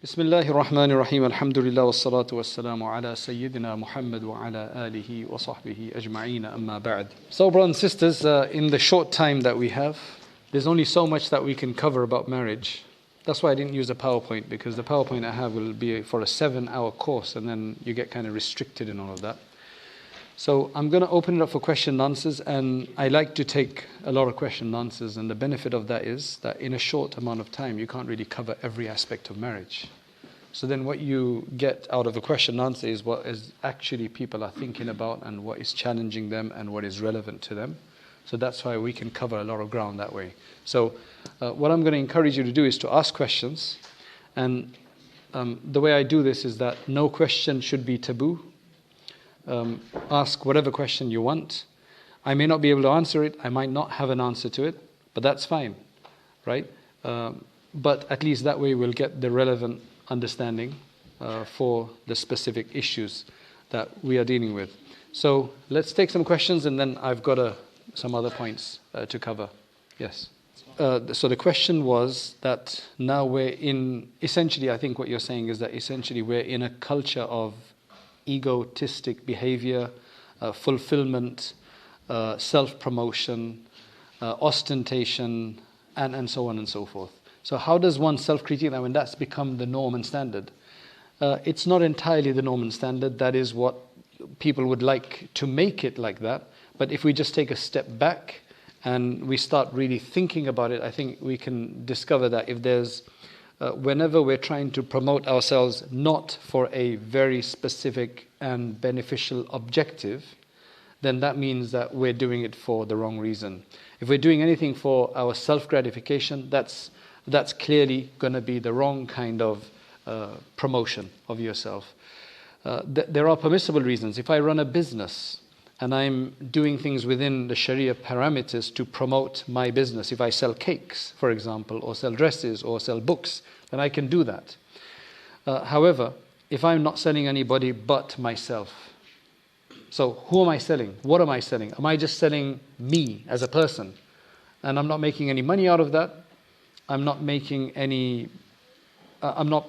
Bismillahir Rahmanir Rahim. Alhamdulillah wassalatu wassalamu ala Sayyidina Muhammad wa ala alihi wa sahbihi ajma'een amma ba'd. So brothers and sisters, in the short time that we have, there's only so much that we can cover about marriage. That's why I didn't use a PowerPoint, because the PowerPoint I have will be for a 7-hour course and then you get kind of restricted in all of that. So I'm going to open it up for question and answers, and I like to take a lot of question and answers, and the benefit of that is that in a short amount of time you can't really cover every aspect of marriage. So then what you get out of a question and answer is what is actually people are thinking about and what is challenging them and what is relevant to them. So that's why we can cover a lot of ground that way. So what I'm going to encourage you to do is to ask questions, and the way I do this is that no question should be taboo. Ask whatever question you want. I may not be able to answer it, I might not have an answer to it, but that's fine, right? But at least that way we'll get the relevant understanding for the specific issues that we are dealing with. So let's take some questions, and then I've got some other points to cover. Yes. So the question was that now we're in, essentially I think what you're saying is that essentially we're in a culture of egotistic behavior, fulfillment, self-promotion, ostentation, and so on and so forth. So how does one self-critique that when that's become the norm and standard? It's not entirely the norm and standard. That is what people would like to make it like that. But if we just take a step back and we start really thinking about it, I think we can discover that if there's whenever we're trying to promote ourselves not for a very specific and beneficial objective, then that means that we're doing it for the wrong reason. If we're doing anything for our self-gratification, that's clearly going to be the wrong kind of promotion of yourself. There are permissible reasons. If I run a business and I'm doing things within the Sharia parameters to promote my business, if I sell cakes, for example, or sell dresses or sell books, then I can do that. However, if I'm not selling anybody but myself, so who am I selling? What am I selling? Am I just selling me as a person? And I'm not making any money out of that. I'm not making any, I'm not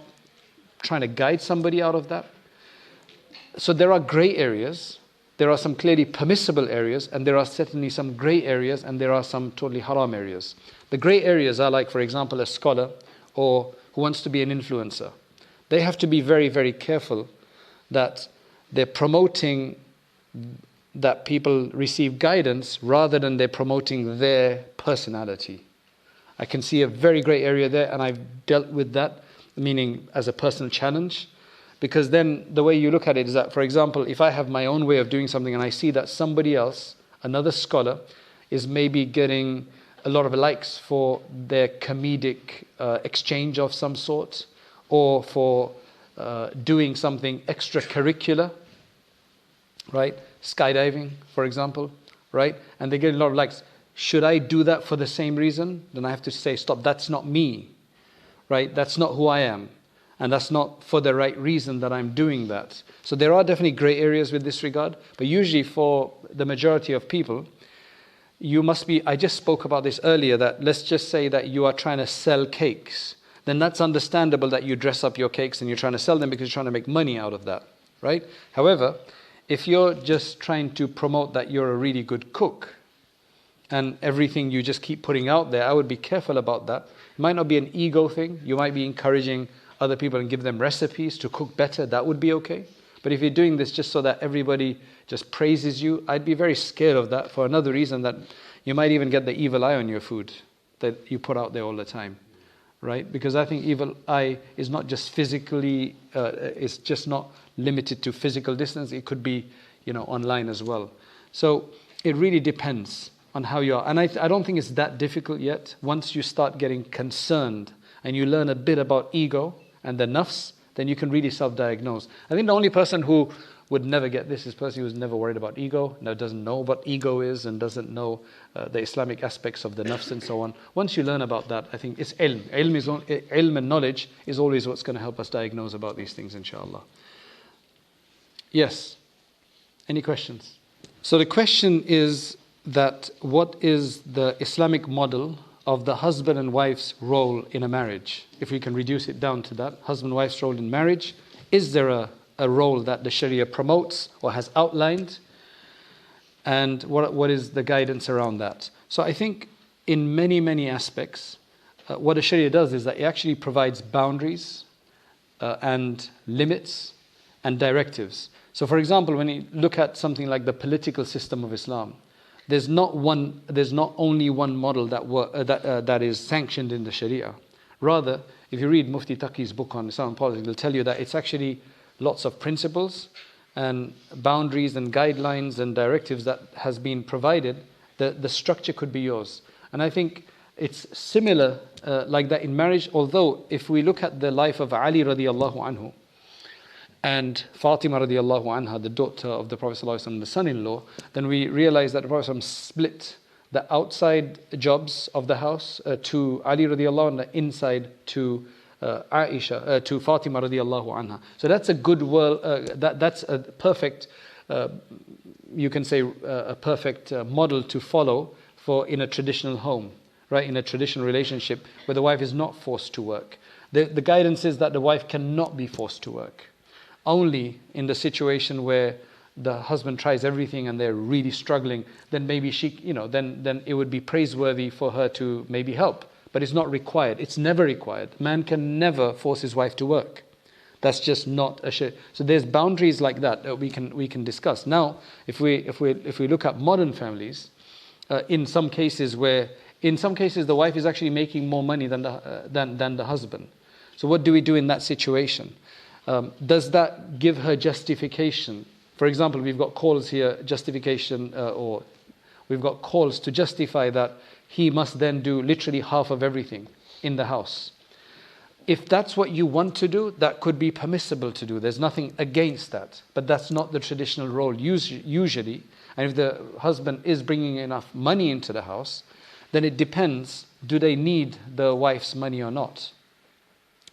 trying to guide somebody out of that. So there are gray areas. There are some clearly permissible areas, and there are certainly some grey areas, and there are some totally haram areas. The grey areas are like, for example, a scholar or who wants to be an influencer. They have to be very, very careful that they're promoting that people receive guidance rather than they're promoting their personality. I can see a very grey area there, and I've dealt with that, meaning as a personal challenge. Because then the way you look at it is that, for example, if I have my own way of doing something and I see that somebody else, another scholar, is maybe getting a lot of likes for their comedic exchange of some sort, or for doing something extracurricular, right? Skydiving, for example, right? And they get a lot of likes. Should I do that for the same reason? Then I have to say, stop, that's not me, right? That's not who I am. And that's not for the right reason that I'm doing that. So there are definitely grey areas with this regard. But usually for the majority of people, you must be, I just spoke about this earlier, that let's just say that you are trying to sell cakes. Then that's understandable that you dress up your cakes and you're trying to sell them because you're trying to make money out of that, right? However, if you're just trying to promote that you're a really good cook and everything you just keep putting out there, I would be careful about that. It might not be an ego thing. You might be encouraging other people and give them recipes to cook better. That would be okay. But if you're doing this just so that everybody just praises you, I'd be very scared of that for another reason, that you might even get the evil eye on your food that you put out there all the time, right? Because I think evil eye is not just physically, it's just not limited to physical distance. It could be, online as well. So it really depends on how you are. And I don't think it's that difficult yet. Once you start getting concerned and you learn a bit about ego and the nafs, then you can really self-diagnose. I think the only person who would never get this is a person who's never worried about ego, doesn't know what ego is, and doesn't know the Islamic aspects of the nafs and so on. Once you learn about that, I think it's ilm. Ilm and knowledge is always what's going to help us diagnose about these things, inshallah. Yes? Any questions? So the question is that what is the Islamic model of the husband and wife's role in a marriage. If we can reduce it down to that, husband and wife's role in marriage, is there a role that the Sharia promotes or has outlined? And what is the guidance around that? So I think in many, many aspects, what the Sharia does is that it actually provides boundaries and limits and directives. So for example, when you look at something like the political system of Islam, there's not only one model that is sanctioned in the Sharia. Rather, if you read Mufti Taqi's book on Islam politics, it'll tell you that it's actually lots of principles and boundaries and guidelines and directives that has been provided. The structure could be yours. And I think it's similar like that in marriage, although if we look at the life of Ali radiallahu anhu and Fatima radiallahu anha, the daughter of the Prophet ﷺ, the son-in-law, then we realize that the Prophet ﷺ split the outside jobs of the house to Ali radiallahu anha and the inside to Aisha, to Fatima radiallahu anha. So that's a good world, that's a perfect, you can say a perfect model to follow for in a traditional home, right? In a traditional relationship where the wife is not forced to work. The guidance is that the wife cannot be forced to work. Only in the situation where the husband tries everything and they're really struggling, then maybe she, then it would be praiseworthy for her to maybe help. But it's not required. It's never required. Man can never force his wife to work. That's just not a share. So there's boundaries like that we can discuss. Now, if we look at modern families, in some cases the wife is actually making more money than the husband. So what do we do in that situation? Does that give her justification? For example, we've got calls here, justification, or we've got calls to justify that he must then do literally half of everything in the house. If that's what you want to do, that could be permissible to do. There's nothing against that. But that's not the traditional role usually. And if the husband is bringing enough money into the house, then it depends, do they need the wife's money or not?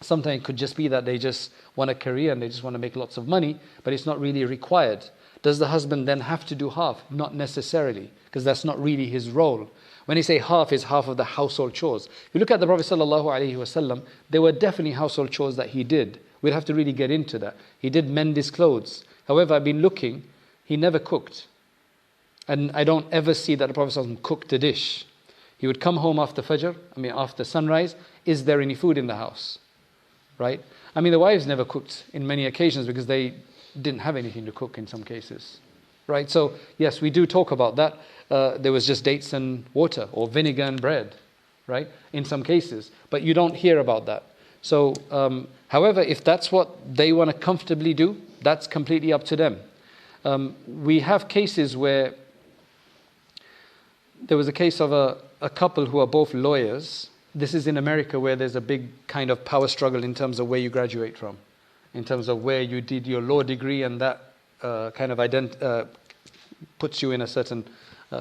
Sometimes it could just be that they just want a career and they just want to make lots of money, but it's not really required. Does the husband then have to do half? Not necessarily, because that's not really his role. When you say half, is half of the household chores. If you look at the Prophet ﷺ, there were definitely household chores that he did. We'd have to really get into that. He did mend his clothes. However, I've been looking, he never cooked. And I don't ever see that the Prophet ﷺ cooked a dish. He would come home after Fajr, after sunrise. Is there any food in the house? Right? The wives never cooked in many occasions because they didn't have anything to cook in some cases. Right? So, yes, we do talk about that. There was just dates and water or vinegar and bread, right? In some cases. But you don't hear about that. So, however, if that's what they want to comfortably do, that's completely up to them. We have cases where there was a case of a couple who are both lawyers. This is in America where there's a big kind of power struggle in terms of where you graduate from, in terms of where you did your law degree, and that kind of puts you in a certain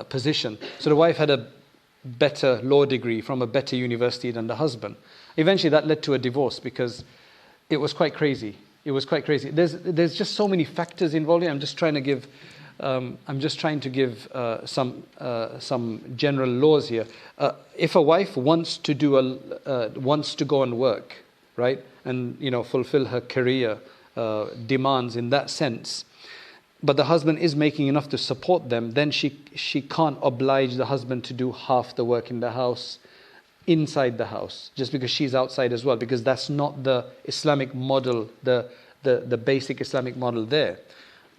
position. So the wife had a better law degree from a better university than the husband. Eventually that led to a divorce because it was quite crazy. It was quite crazy. There's just so many factors involved here. I'm just trying to give some general laws here. If a wife wants to go and work, right, and fulfill her career demands in that sense, but the husband is making enough to support them, then she can't oblige the husband to do half the work in the house, inside the house, just because she's outside as well, because that's not the Islamic model, the basic Islamic model there.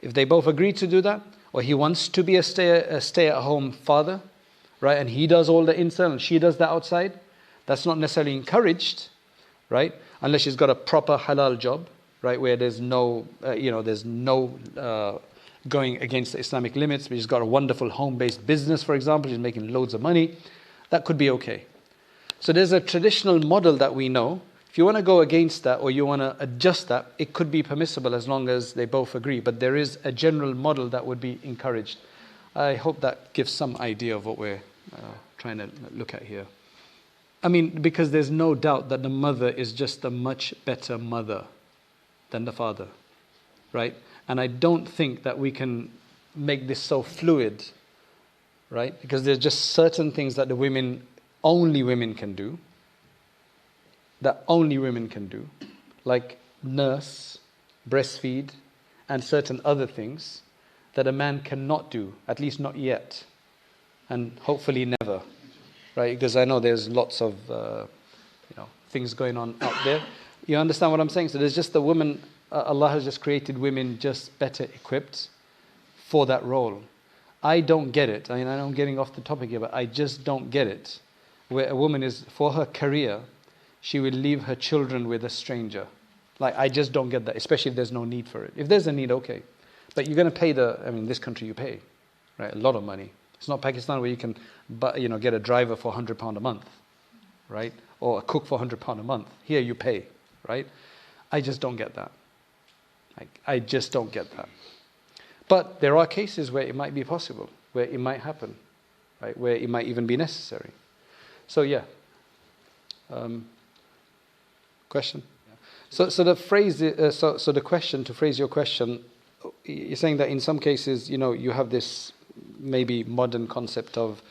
If they both agree to do that, or he wants to be a stay-at-home father, right, and he does all the inside and she does the outside, that's not necessarily encouraged, right, unless she's got a proper halal job, right, where there's no going against the Islamic limits, but she's got a wonderful home-based business, for example, she's making loads of money, that could be okay. So there's a traditional model that we know. If you want to go against that or you want to adjust that, it could be permissible as long as they both agree. But there is a general model that would be encouraged. I hope that gives some idea of what we're trying to look at here. Because there's no doubt that the mother is just a much better mother than the father, right? And I don't think that we can make this so fluid, right? Because there's just certain things that the women only women can do, like nurse, breastfeed, and certain other things that a man cannot do, at least not yet, and hopefully never, right? Because I know there's lots of things going on out there. You understand what I'm saying? So there's just the woman, Allah has just created women just better equipped for that role. I don't get it. I mean, I know I'm getting off the topic here, but I just don't get it. Where a woman is, for her career, she will leave her children with a stranger. Like, I just don't get that, especially if there's no need for it. If there's a need, okay. But you're going to pay this country you pay, right? A lot of money. It's not Pakistan where you can, get a driver for £100 a month, right? Or a cook for £100 a month. Here you pay, right? I just don't get that. I just don't get that. But there are cases where it might be possible, where it might happen, right? Where it might even be necessary. So yeah. Question? So the phrase, so the question, to phrase your question, you're saying that in some cases, you have this maybe modern concept of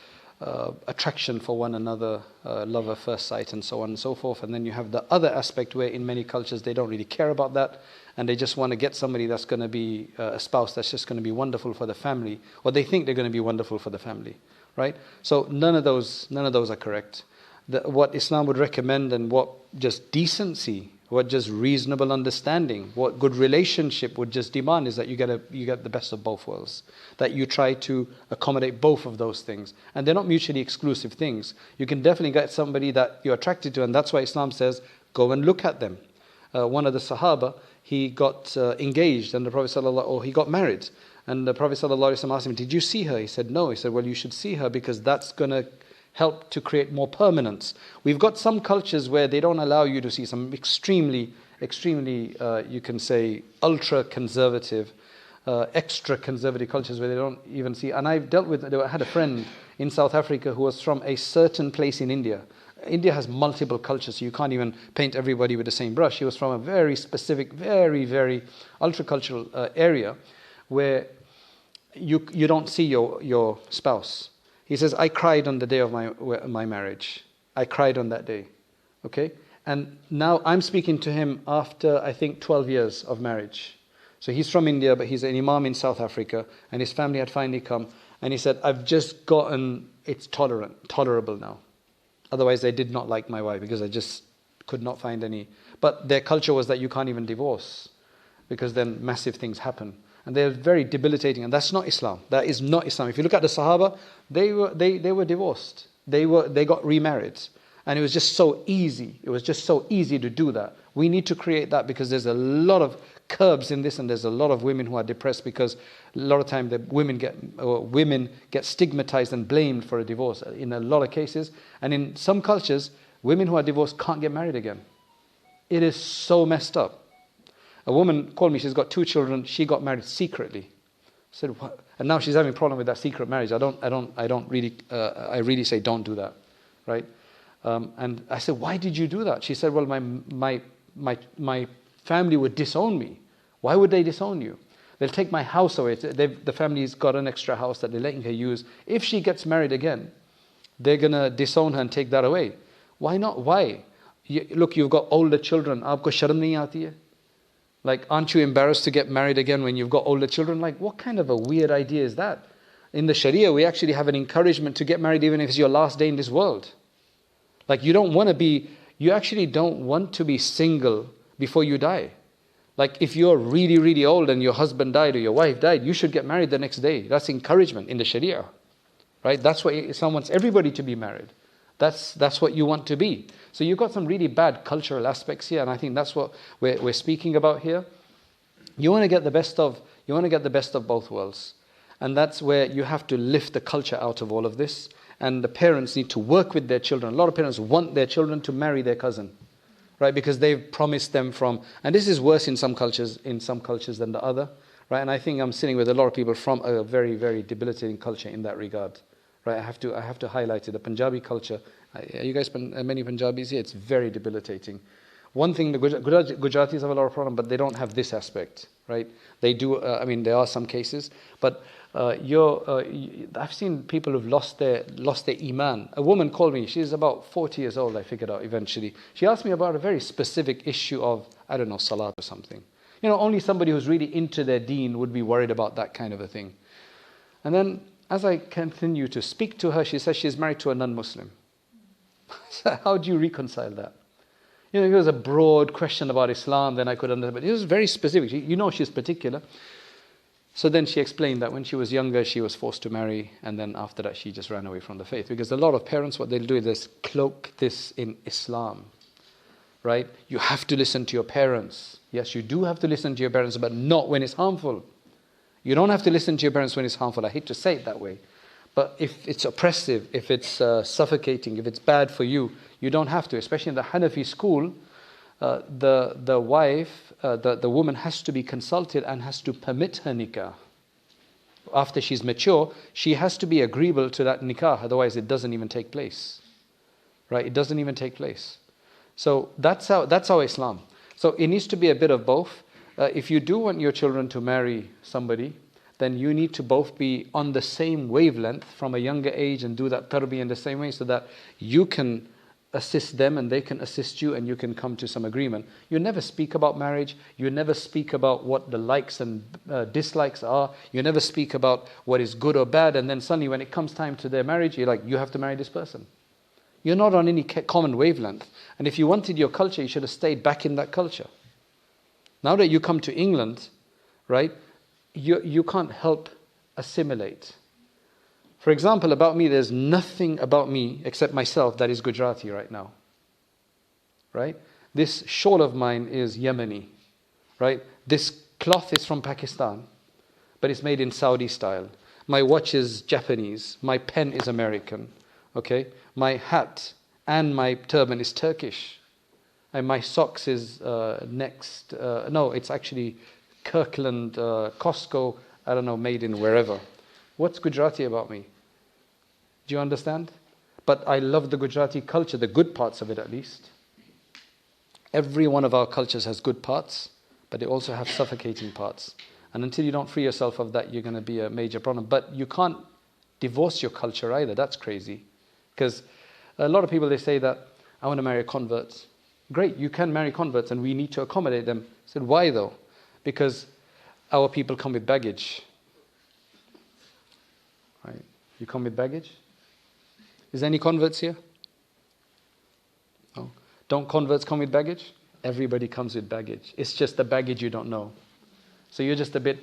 attraction for one another, love at first sight, and so on and so forth. And then you have the other aspect where in many cultures they don't really care about that, and they just want to get somebody that's going to be a spouse that's just going to be wonderful for the family, or they think they're going to be wonderful for the family, right? So none of those are correct. What Islam would recommend, and what just decency, what just reasonable understanding, what good relationship would just demand, is that you get the best of both worlds. That you try to accommodate both of those things. And they're not mutually exclusive things. You can definitely get somebody that you're attracted to, and that's why Islam says, go and look at them. One of the Sahaba, he got engaged, and the Prophet he got married. And the Prophet ﷺ asked him, did you see her? He said, no. He said, well, you should see her, because that's going to help to create more permanence. We've got some cultures where they don't allow you to see, some extremely, you can say, ultra-conservative, extra-conservative cultures where they don't even see. And I've dealt with, I had a friend in South Africa who was from a certain place in India. India has multiple cultures, so you can't even paint everybody with the same brush. He was from a very specific, very, very ultra-cultural area where you don't see your spouse. He says, I cried on the day of my marriage. I cried on that day. Okay? And now I'm speaking to him after, I think, 12 years of marriage. So he's from India, but he's an imam in South Africa, and his family had finally come. And he said, I've just gotten, it's tolerable now. Otherwise, they did not like my wife, because I just could not find any. But their culture was that you can't even divorce, because then massive things happen. And they're very debilitating, and that's not Islam. That is not Islam. If you look at the Sahaba, they were divorced. They got remarried, and it was just so easy. It was just so easy to do that. We need to create that, because there's a lot of curbs in this, and there's a lot of women who are depressed because a lot of time the women get stigmatized and blamed for a divorce in a lot of cases. And in some cultures, women who are divorced can't get married again. It is so messed up. A woman called me, she's got 2 children, she got married secretly. I said, what? And now she's having a problem with that secret marriage. I really say don't do that, right? And I said, why did you do that? She said, well, my family would disown me. Why would they disown you? They'll take my house away. The family's got an extra house that they're letting her use. If she gets married again, they're going to disown her and take that away. Why not? Why? Look, you've got older children. Aapko sharm nahi aati hai? Like, aren't you embarrassed to get married again when you've got older children? Like, what kind of a weird idea is that? In the Sharia, we actually have an encouragement to get married even if it's your last day in this world. Like, you actually don't want to be single before you die. Like, if you're really, really old and your husband died or your wife died, you should get married the next day. That's encouragement in the Sharia, right? That's what Islam wants everybody to be married. That's what you want to be. So you've got some really bad cultural aspects here, and I think that's what we're speaking about here. You want to get the best of both worlds, and that's where you have to lift the culture out of all of this. And the parents need to work with their children. A lot of parents want their children to marry their cousin, right? Because they've promised them and this is worse in some cultures than the other, right? And I think I'm sitting with a lot of people from a very, very debilitating culture in that regard. Right, I have to highlight it. The Punjabi culture, you guys, many Punjabis here, it's very debilitating. One thing, the Gujaratis have a lot of problem, but they don't have this aspect, right? They do, there are some cases, but I've seen people who've lost their iman. A woman called me. She's about 40 years old. I figured out eventually. She asked me about a very specific issue of, I don't know, salat or something. Only somebody who's really into their deen would be worried about that kind of a thing. And then, as I continue to speak to her, she says she's married to a non-Muslim. So how do you reconcile that? If it was a broad question about Islam, then I could understand. But it was very specific. She's particular. So then she explained that when she was younger, she was forced to marry, and then after that, she just ran away from the faith. Because a lot of parents, what they'll do is they cloak this in Islam, right? You have to listen to your parents. Yes, you do have to listen to your parents, but not when it's harmful. You don't have to listen to your parents when it's harmful. I hate to say it that way. But if it's oppressive, if it's suffocating, if it's bad for you, you don't have to. Especially in the Hanafi school, the wife, the woman has to be consulted and has to permit her nikah. After she's mature, she has to be agreeable to that nikah. Otherwise, it doesn't even take place. Right? It doesn't even take place. So that's our Islam. So it needs to be a bit of both. If you do want your children to marry somebody, then you need to both be on the same wavelength from a younger age and do that tarbiyah in the same way so that you can assist them and they can assist you and you can come to some agreement. You never speak about marriage. You never speak about what the likes and dislikes are. You never speak about what is good or bad. And then suddenly when it comes time to their marriage, you're like, you have to marry this person. You're not on any common wavelength. And if you wanted your culture, you should have stayed back in that culture. Now that you come to England, right, you can't help assimilate. For example, about me, there's nothing about me except myself that is Gujarati right now. Right? This shawl of mine is Yemeni. Right? This cloth is from Pakistan, but it's made in Saudi style. My watch is Japanese. My pen is American. Okay? My hat and my turban is Turkish. And my socks is it's actually Kirkland, Costco, I don't know, made in wherever. What's Gujarati about me? Do you understand? But I love the Gujarati culture, the good parts of it at least. Every one of our cultures has good parts, but they also have suffocating parts. And until you don't free yourself of that, you're going to be a major problem. But you can't divorce your culture either. That's crazy. Because a lot of people, they say that, I want to marry a convert. Great, you can marry converts and we need to accommodate them. I said, why though? Because our people come with baggage. Right? You come with baggage? Is there any converts here? No. Don't converts come with baggage? Everybody comes with baggage. It's just the baggage you don't know. So you're just a bit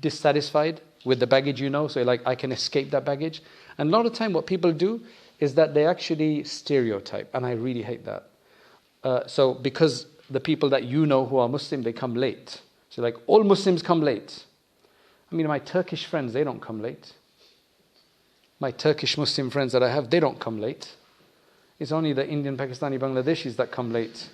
dissatisfied with the baggage you know. So you're like, I can escape that baggage. And a lot of time what people do is that they actually stereotype. And I really hate that. So because the people that you know who are Muslim, they come late. So like, all Muslims come late. I mean, my Turkish friends, they don't come late. My Turkish Muslim friends that I have, they don't come late. It's only the Indian, Pakistani, Bangladeshis that come late.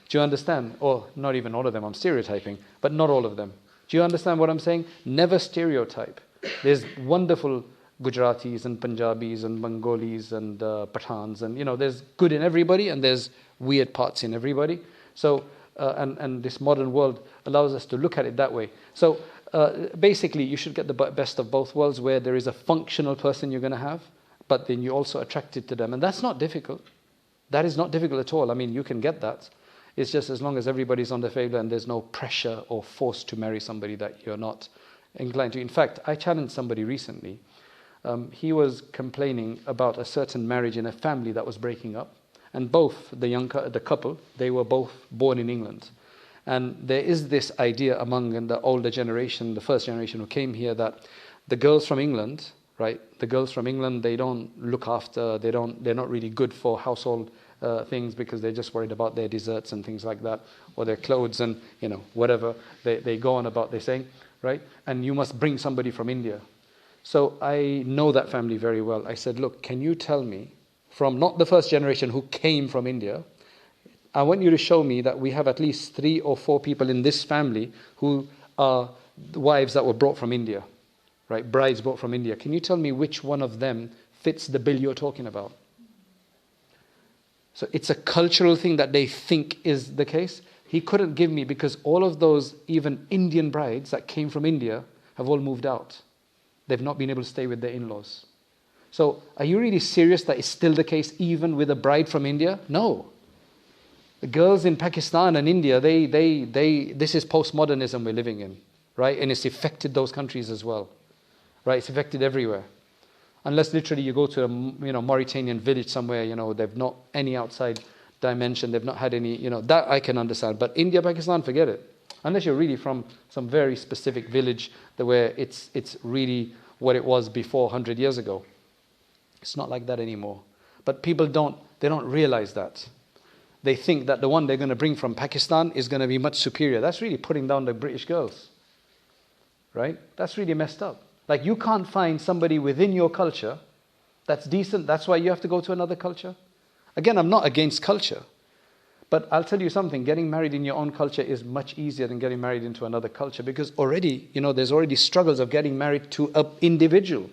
Do you understand? Or not even all of them, I'm stereotyping, but not all of them. Do you understand what I'm saying? Never stereotype. There's wonderful Gujaratis and Punjabis and Bengalis and Pathans and, there's good in everybody and there's weird parts in everybody. So, and this modern world allows us to look at it that way. So, basically, you should get the best of both worlds where there is a functional person you're going to have, but then you're also attracted to them. And that's not difficult. That is not difficult at all. I mean, you can get that. It's just as long as everybody's on the favor and there's no pressure or force to marry somebody that you're not inclined to. In fact, I challenged somebody recently. He was complaining about a certain marriage in a family that was breaking up. And both, the couple, they were both born in England. And there is this idea among the older generation, the first generation who came here, that the girls from England, right? The girls from England, they don't look after, they're not really good for household things because they're just worried about their desserts and things like that, or their clothes and, whatever they go on about, they're saying, right? And you must bring somebody from India. So I know that family very well. I said, look, can you tell me, from not the first generation who came from India, I want you to show me that we have at least 3 or 4 people in this family who are wives that were brought from India, right? Brides brought from India. Can you tell me which one of them fits the bill you're talking about? So it's a cultural thing that they think is the case. He couldn't give me because all of those even Indian brides that came from India have all moved out. They've not been able to stay with their in-laws. So are you really serious that it's still the case even with a bride from India? No. The girls in Pakistan and India, this is postmodernism we're living in, right? And it's affected those countries as well, right? It's affected everywhere. Unless literally you go to a Mauritanian village somewhere, they've not any outside dimension, they've not had any, that I can understand. But India, Pakistan, forget it. Unless you're really from some very specific village where it's really what it was before 100 years ago. It's not like that anymore. But people don't realize that. They think that the one they're going to bring from Pakistan is going to be much superior. That's really putting down the British girls, right? That's really messed up. Like, you can't find somebody within your culture that's decent. That's why you have to go to another culture. Again, I'm not against culture. But I'll tell you something, getting married in your own culture is much easier than getting married into another culture, because already, there's already struggles of getting married to an individual.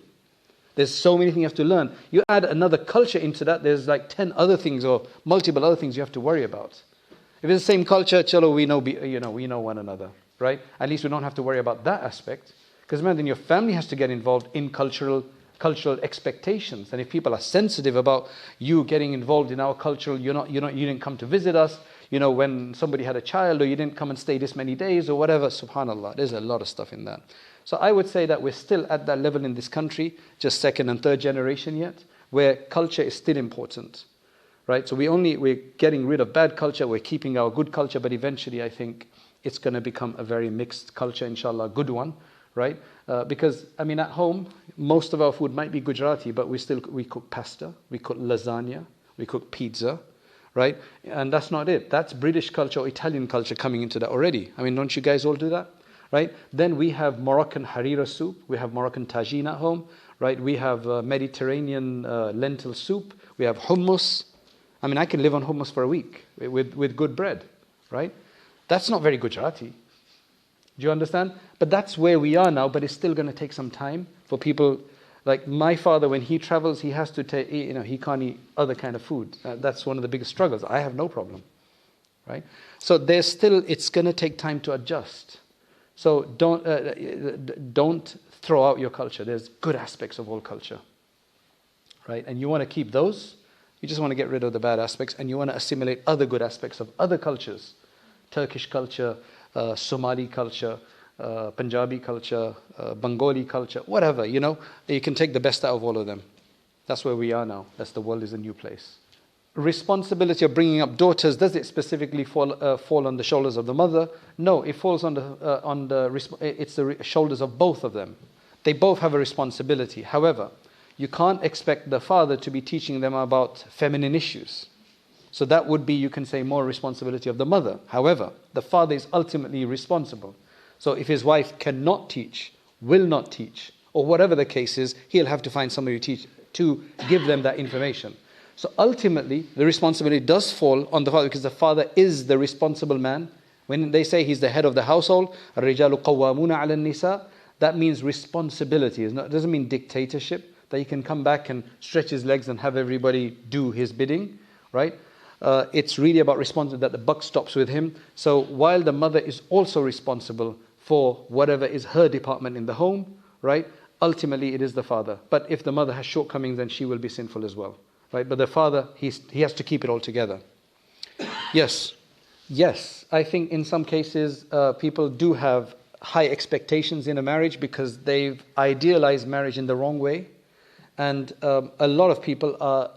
There's so many things you have to learn. You add another culture into that, there's like 10 other things or multiple other things you have to worry about. If it's the same culture, chalo, we know one another, right? At least we don't have to worry about that aspect. Because then your family has to get involved in cultural expectations. And if people are sensitive about you getting involved in our cultural, you didn't come to visit us, when somebody had a child, or you didn't come and stay this many days or whatever, subhanallah, there's a lot of stuff in that. So I would say that we're still at that level in this country, just second and third generation yet, where culture is still important, right? So we're getting rid of bad culture, we're keeping our good culture, but eventually I think it's going to become a very mixed culture, inshallah, a good one, right? Because, at home, most of our food might be Gujarati, but we cook pasta, we cook lasagna, we cook pizza, right? And that's not it. That's British culture or Italian culture coming into that already. Don't you guys all do that? Right? Then we have Moroccan harira soup, we have Moroccan tagine at home, right? We have Mediterranean lentil soup, we have hummus. I can live on hummus for a week with good bread, right? That's not very Gujarati. Do you understand? But that's where we are now, but it's still going to take some time for people. Like my father, when he travels, he has to take, he can't eat other kind of food. That's one of the biggest struggles. I have no problem, right? So it's going to take time to adjust. So don't throw out your culture. There's good aspects of all culture, right? And you want to keep those. You just want to get rid of the bad aspects, and you want to assimilate other good aspects of other cultures. Turkish culture, Somali culture, Punjabi culture, Bengali culture, whatever, you can take the best out of all of them. That's where we are now. The world is a new place. Responsibility of bringing up daughters, does it specifically fall on the shoulders of the mother? No, it falls on the shoulders of both of them. They both have a responsibility. However, you can't expect the father to be teaching them about feminine issues. So that would be, you can say, more responsibility of the mother. However, the father is ultimately responsible. So if his wife cannot teach, will not teach, or whatever the case is, he'll have to find somebody to give them that information. So ultimately, the responsibility does fall on the father, because the father is the responsible man. When they say he's the head of the household, الرِّجَالُ قَوَّامُونَ عَلَى النِّسَاءِ, that means responsibility. It doesn't mean dictatorship, that he can come back and stretch his legs and have everybody do his bidding, right? It's really about responsibility, that the buck stops with him. So while the mother is also responsible for whatever is her department in the home, right? Ultimately, it is the father. But if the mother has shortcomings, then she will be sinful as well. Right? But the father, he has to keep it all together. Yes, I think in some cases people do have high expectations in a marriage because they've idealized marriage in the wrong way. And a lot of people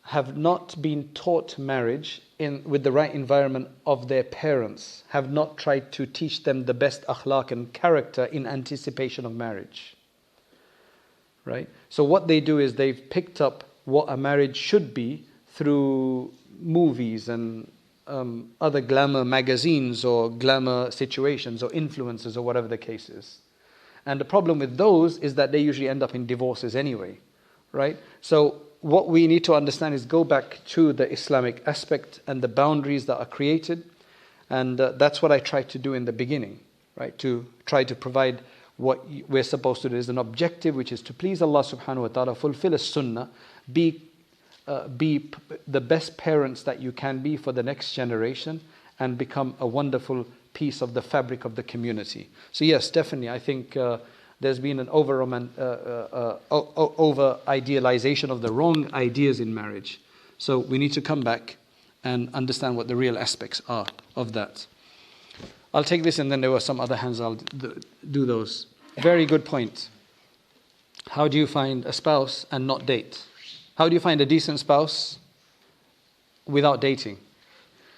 have not been taught marriage with the right environment of their parents, have not tried to teach them the best akhlaq and character in anticipation of marriage. Right? So what they do is they've picked up what a marriage should be through movies and other glamour magazines or glamour situations or influences or whatever the case is. And the problem with those is that they usually end up in divorces anyway, right? So what we need to understand is go back to the Islamic aspect and the boundaries that are created. And that's what I tried to do in the beginning, right? To try to provide what we're supposed to do. There's an objective, which is to please Allah subhanahu wa ta'ala, fulfill a sunnah, be the best parents that you can be for the next generation, and become a wonderful piece of the fabric of the community. So yes, definitely, I think there's been an over idealization of the wrong ideas in marriage. So we need to come back and understand what the real aspects are of that. I'll take this, and then there were some other hands, I'll do those. Very good point. How do you find a spouse and not date? How do you find a decent spouse without dating?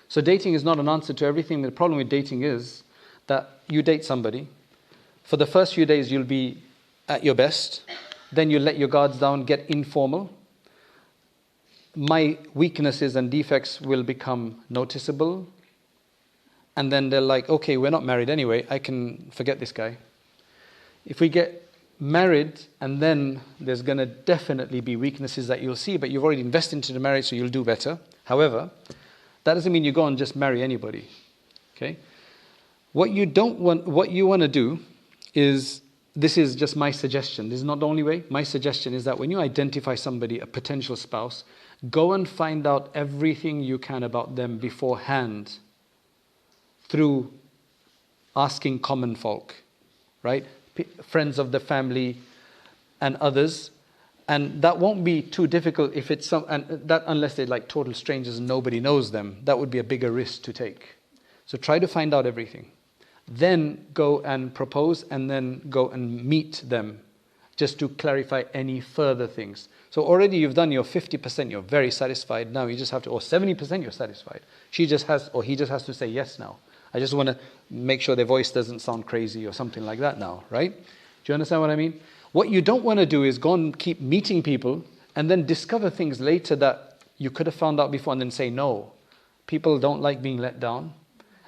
So dating is not an answer to everything. The problem with dating is that you date somebody. For the first few days you'll be at your best. Then you let your guards down, get informal. My weaknesses and defects will become noticeable. And then they're like, okay, we're not married anyway. I can forget this guy. If we get married, and then there's going to definitely be weaknesses that you'll see, but you've already invested into the marriage, so you'll do better. However, that doesn't mean you go and just marry anybody. Okay? What you want to do is, this is just my suggestion. This is not the only way. My suggestion is that when you identify somebody, a potential spouse, go and find out everything you can about them beforehand through asking common folk, right? Friends of the family and others. And that won't be too difficult if it's unless they're like total strangers and nobody knows them. That would be a bigger risk to take. So try to find out everything. Then go and propose, and then go and meet them just to clarify any further things. So already you've done your 50%, you're very satisfied. Now you just have to, or 70% you're satisfied. He just has to say yes now. I just want to make sure their voice doesn't sound crazy or something like that now, right? Do you understand what I mean? What you don't want to do is go and keep meeting people and then discover things later that you could have found out before and then say no. People don't like being let down.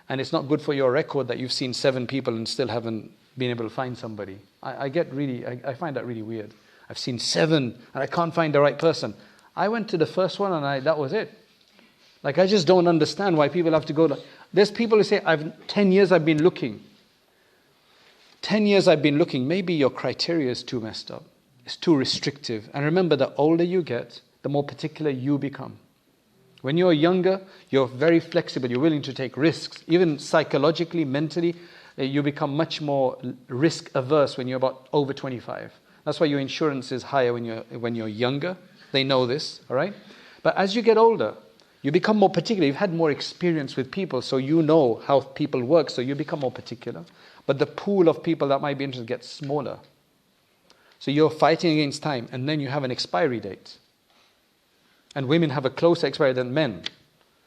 And it's not good for your record that you've seen 7 people and still haven't been able to find somebody. I find that really weird. I've seen 7 and I can't find the right person. I went to the first one and that was it. Like, I just don't understand why people have to go. There's people who say, 10 years I've been looking. 10 years I've been looking. Maybe your criteria is too messed up. It's too restrictive. And remember, the older you get, the more particular you become. When you're younger, you're very flexible. You're willing to take risks. Even psychologically, mentally, you become much more risk averse when you're about over 25. That's why your insurance is higher when you're younger. They know this, all right? But as you get older, you become more particular. You've had more experience with people, so you know how people work, so you become more particular. But the pool of people that might be interested gets smaller. So you're fighting against time, and then you have an expiry date. And women have a closer expiry than men.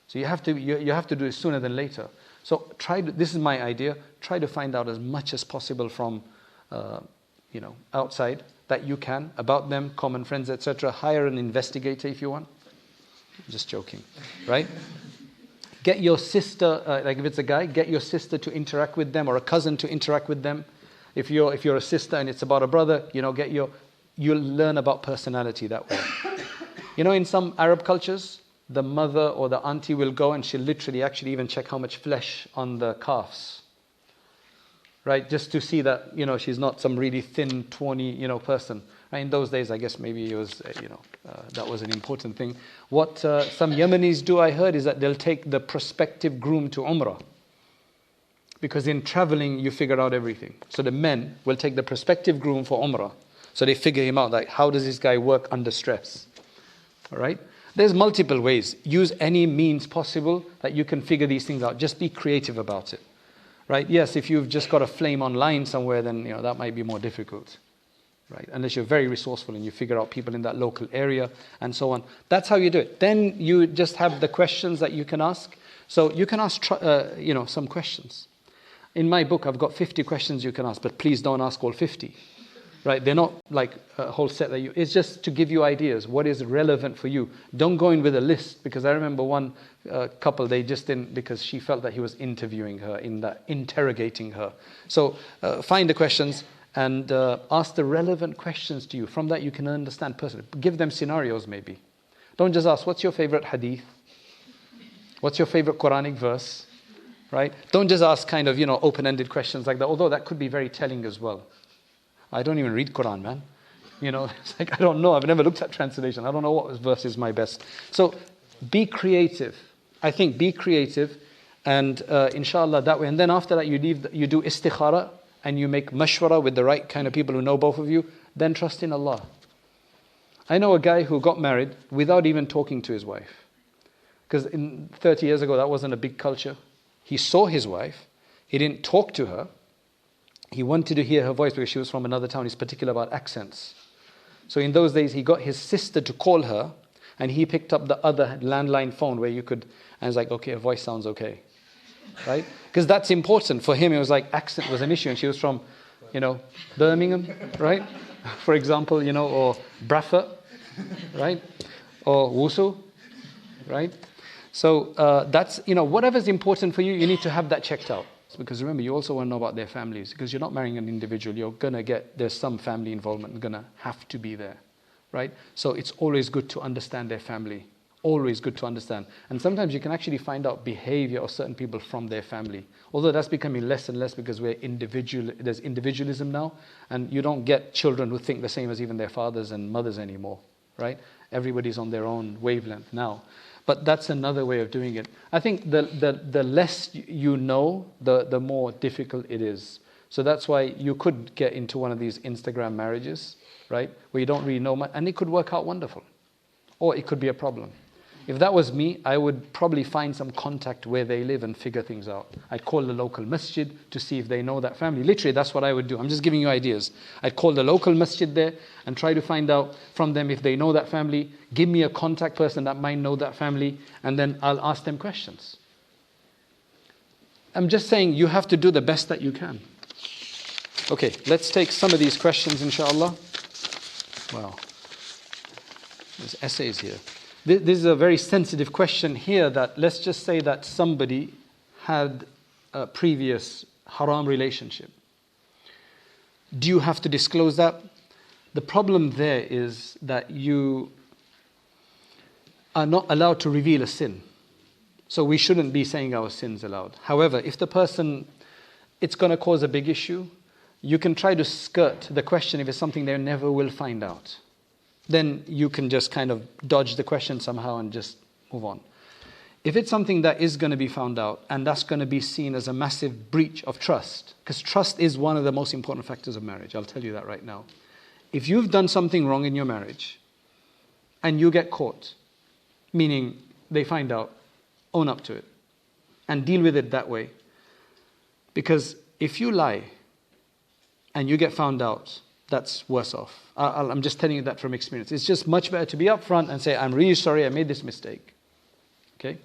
So you have to do it sooner than later. So this is my idea, try to find out as much as possible from outside that you can about them, common friends, etc. Hire an investigator if you want. I'm just joking, right? Get your sister, like if it's a guy, get your sister to interact with them, or a cousin to interact with them. If you're a sister and it's about a brother, you'll learn about personality that way. In some Arab cultures, the mother or the auntie will go and she'll literally actually even check how much flesh on the calves, right? Just to see that, she's not some really thin, tawny, person. Right? In those days, I guess maybe it was, that was an important thing. What some Yemenis do, I heard, is that they'll take the prospective groom to Umrah. Because in traveling, you figure out everything. So the men will take the prospective groom for Umrah. So they figure him out, like, how does this guy work under stress? All right? There's multiple ways. Use any means possible that you can figure these things out. Just be creative about it. Right? Yes, if you've just got a flame online somewhere, then that might be more difficult. Right? Unless you're very resourceful and you figure out people in that local area and so on. That's how you do it. Then you just have the questions that you can ask. So you can ask some questions. In my book, I've got 50 questions you can ask, but please don't ask all 50. Right? They're not like a whole set that it's just to give you ideas. What is relevant for you? Don't go in with a list, because I remember one couple, they just didn't, because she felt that he was interviewing her, interrogating her. So find the questions and ask the relevant questions to you. From that you can understand personally. Give them scenarios maybe. Don't just ask, what's your favorite hadith? What's your favorite Quranic verse? Right? Don't just ask kind of, open-ended questions like that, although that could be very telling as well. I don't even read Quran, man. It's like, I don't know. I've never looked at translation. I don't know what verse is my best. So be creative. I think be creative, and inshallah that way. And then after that you do istikhara, and you make mashwara with the right kind of people who know both of you, then trust in Allah. I know a guy who got married without even talking to his wife. Because 30 years ago, that wasn't a big culture. He saw his wife. He didn't talk to her. He wanted to hear her voice because she was from another town. He's particular about accents. So in those days, he got his sister to call her, and he picked up the other landline phone where you could, and it's like, okay, her voice sounds okay. Right? Because that's important. For him, it was like accent was an issue, and she was from, Birmingham, right? For example, or Bradford, right? Or Wusu, right? So that's, whatever's important for you, you need to have that checked out. Because remember, you also want to know about their families. Because you're not marrying an individual, you're going to there's some family involvement going to have to be there, right? So it's always good to understand their family. Always good to understand. And sometimes you can actually find out behavior of certain people from their family. Although that's becoming less and less because there's individualism now. And you don't get children who think the same as even their fathers and mothers anymore, right? Everybody's on their own wavelength now. But that's another way of doing it. I think the less you know, the more difficult it is. So that's why you could get into one of these Instagram marriages, right? Where you don't really know much, and it could work out wonderful. Or it could be a problem. If that was me, I would probably find some contact where they live and figure things out. I'd call the local masjid to see if they know that family. Literally, that's what I would do. I'm just giving you ideas. I'd call the local masjid there and try to find out from them if they know that family. Give me a contact person that might know that family, and then I'll ask them questions. I'm just saying you have to do the best that you can. Okay, let's take some of these questions, inshallah. Wow. There's essays here. This is a very sensitive question here that let's just say that somebody had a previous haram relationship. Do you have to disclose that? The problem there is that you are not allowed to reveal a sin. So we shouldn't be saying our sins aloud. However, if the person, it's going to cause a big issue, you can try to skirt the question if it's something they never will find out. Then you can just kind of dodge the question somehow and just move on. If it's something that is going to be found out, and that's going to be seen as a massive breach of trust, because trust is one of the most important factors of marriage, I'll tell you that right now. If you've done something wrong in your marriage, and you get caught, meaning they find out, own up to it, and deal with it that way. Because if you lie, and you get found out, that's worse off. I'm just telling you that from experience. It's just much better to be upfront and say, I'm really sorry, I made this mistake. Okay?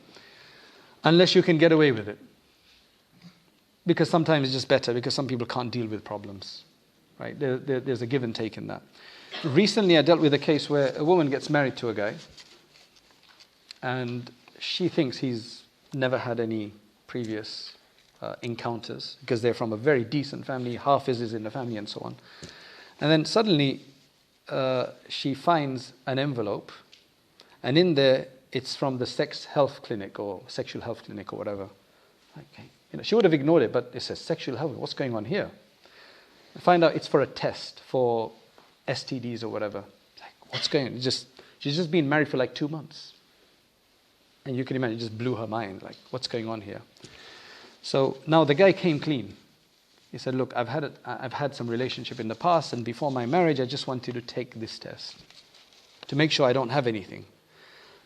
Unless you can get away with it. Because sometimes it's just better, because some people can't deal with problems. Right? There's a give and take in that. Recently I dealt with a case where a woman gets married to a guy, and she thinks he's never had any previous encounters, because they're from a very decent family, Hafiz is in the family and so on. And then suddenly she finds an envelope, and in there it's from the sex health clinic or sexual health clinic or whatever. Okay. She would have ignored it, but it says sexual health. What's going on here? I find out it's for a test for STDs or whatever. Like, what's going on? She's just been married for like 2 months. And you can imagine, it just blew her mind. Like, what's going on here? So now the guy came clean. He said, look, I've had some relationship in the past, and before my marriage, I just wanted to take this test to make sure I don't have anything.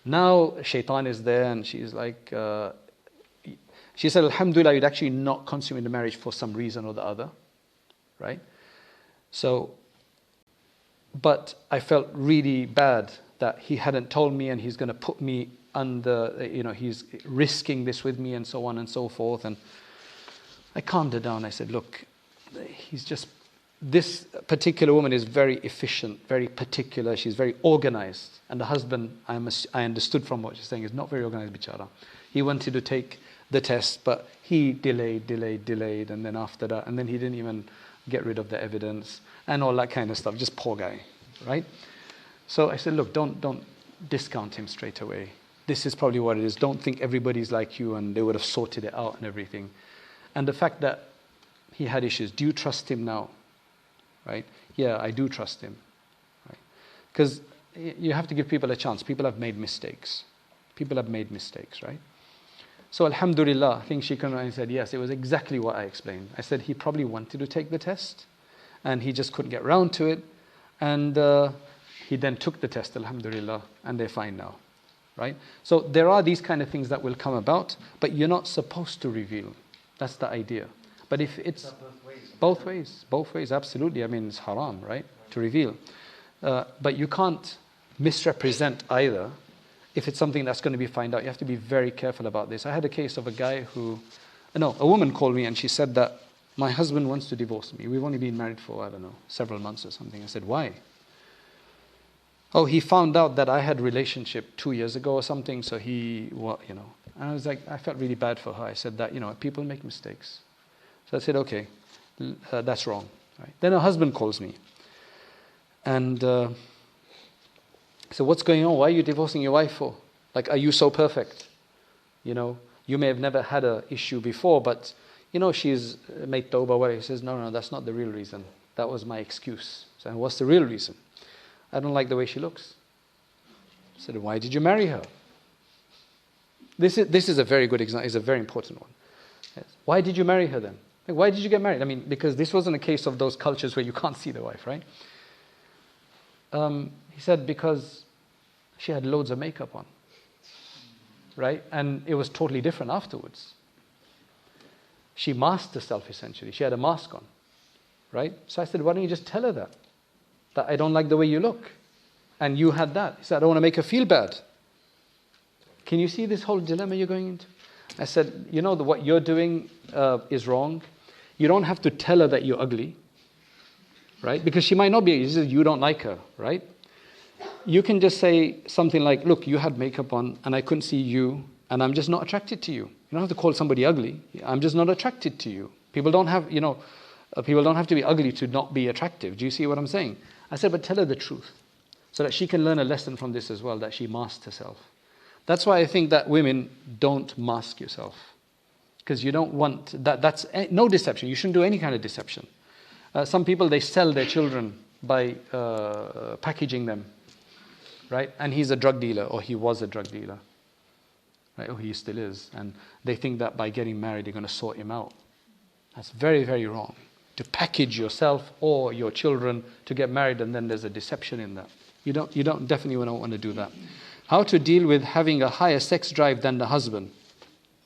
Now, shaitan is there, and she's like, she said, alhamdulillah, you'd actually not consummate the marriage for some reason or the other, right? So, but I felt really bad that he hadn't told me, and he's going to put me under, he's risking this with me and so on and so forth. And I calmed her down. I said, look, this particular woman is very efficient, very particular. She's very organized. And the husband, I understood from what she's saying, is not very organized, bichara. He wanted to take the test, but he delayed. And then after that, and then he didn't even get rid of the evidence and all that kind of stuff. Just poor guy, right? So I said, look, don't discount him straight away. This is probably what it is. Don't think everybody's like you and they would have sorted it out and everything. And the fact that he had issues, do you trust him now? Right? Yeah, I do trust him. Right? Because you have to give people a chance. People have made mistakes. Right? So alhamdulillah, I think she came and said, yes, it was exactly what I explained. I said he probably wanted to take the test and he just couldn't get round to it. And he then took the test, alhamdulillah, and they're fine now. Right? So there are these kind of things that will come about, but you're not supposed to reveal. That's the idea. But if it's both ways, absolutely. I mean, it's haram, right? To reveal. But you can't misrepresent either. If it's something that's going to be found out, you have to be very careful about this. I had a case of a woman called me and she said that my husband wants to divorce me. We've only been married for, several months or something. I said, why? Oh, he found out that I had a relationship 2 years ago or something, so And I was like, I felt really bad for her. I said that, people make mistakes. So I said, okay, that's wrong. Right? Then her husband calls me. And so what's going on? Why are you divorcing your wife for? Like, are you so perfect? You may have never had an issue before, but, she's made tawbah. He says, no, that's not the real reason. That was my excuse. So what's the real reason? I don't like the way she looks. I said, why did you marry her? This is a very good example. It's a very important one. Yes. Why did you marry her then? Like, why did you get married? I mean, because this wasn't a case of those cultures where you can't see the wife, right? He said, because she had loads of makeup on. Right? And it was totally different afterwards. She masked herself, essentially. She had a mask on. Right? So I said, why don't you just tell her that I don't like the way you look. And you had that. He said, I don't want to make her feel bad. Can you see this whole dilemma you're going into? I said, what you're doing is wrong. You don't have to tell her that you're ugly. Right? Because she might not be. You don't like her. Right? You can just say something like, look, you had makeup on and I couldn't see you and I'm just not attracted to you. You don't have to call somebody ugly. I'm just not attracted to you. People don't have to be ugly to not be attractive. Do you see what I'm saying? I said, but tell her the truth so that she can learn a lesson from this as well, that she masked herself. That's why I think that women don't mask yourself, because you don't want that. That's no deception. You shouldn't do any kind of deception. Some people, they sell their children by packaging them, right? And he's a drug dealer, or he was a drug dealer, right? Or he still is. And they think that by getting married, they're going to sort him out. That's very, very wrong. To package yourself or your children to get married, and then there's a deception in that. You definitely don't want to do that. How to deal with having a higher sex drive than the husband?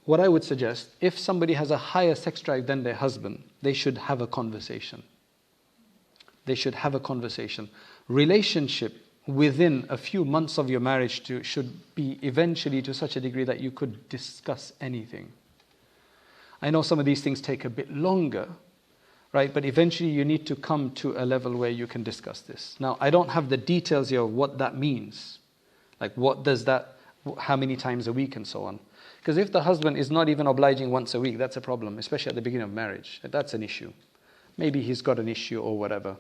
What I would suggest, if somebody has a higher sex drive than their husband, they should have a conversation. They should have a conversation. Relationship within a few months of your marriage should be eventually to such a degree that you could discuss anything. I know some of these things take a bit longer, right? But eventually you need to come to a level where you can discuss this. Now, I don't have the details here of what that means. Like, what does that, how many times a week and so on. Because if the husband is not even obliging once a week, that's a problem, especially at the beginning of marriage. That's an issue. Maybe he's got an issue or whatever.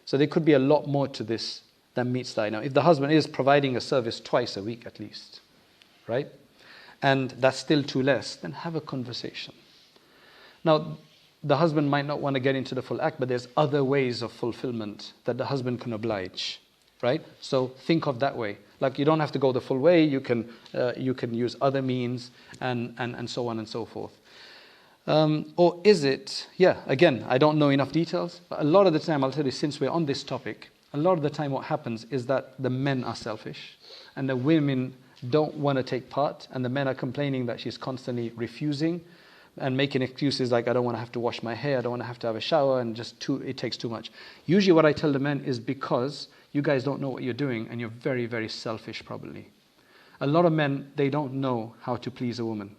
So there could be a lot more to this than meets the eye. Now, if the husband is providing a service twice a week at least, right? And that's still too less, then have a conversation. Now, the husband might not want to get into the full act, but there's other ways of fulfillment that the husband can oblige, right? So think of that way. Like, you don't have to go the full way. You can use other means and so on and so forth. Or is it, again, I don't know enough details, but a lot of the time, I'll tell you, since we're on this topic, a lot of the time what happens is that the men are selfish and the women don't want to take part, and the men are complaining that she's constantly refusing and making excuses like, I don't want to have to wash my hair, I don't want to have to have a shower, and it takes too much. Usually what I tell the men is because you guys don't know what you're doing and you're very, very selfish probably. A lot of men, they don't know how to please a woman.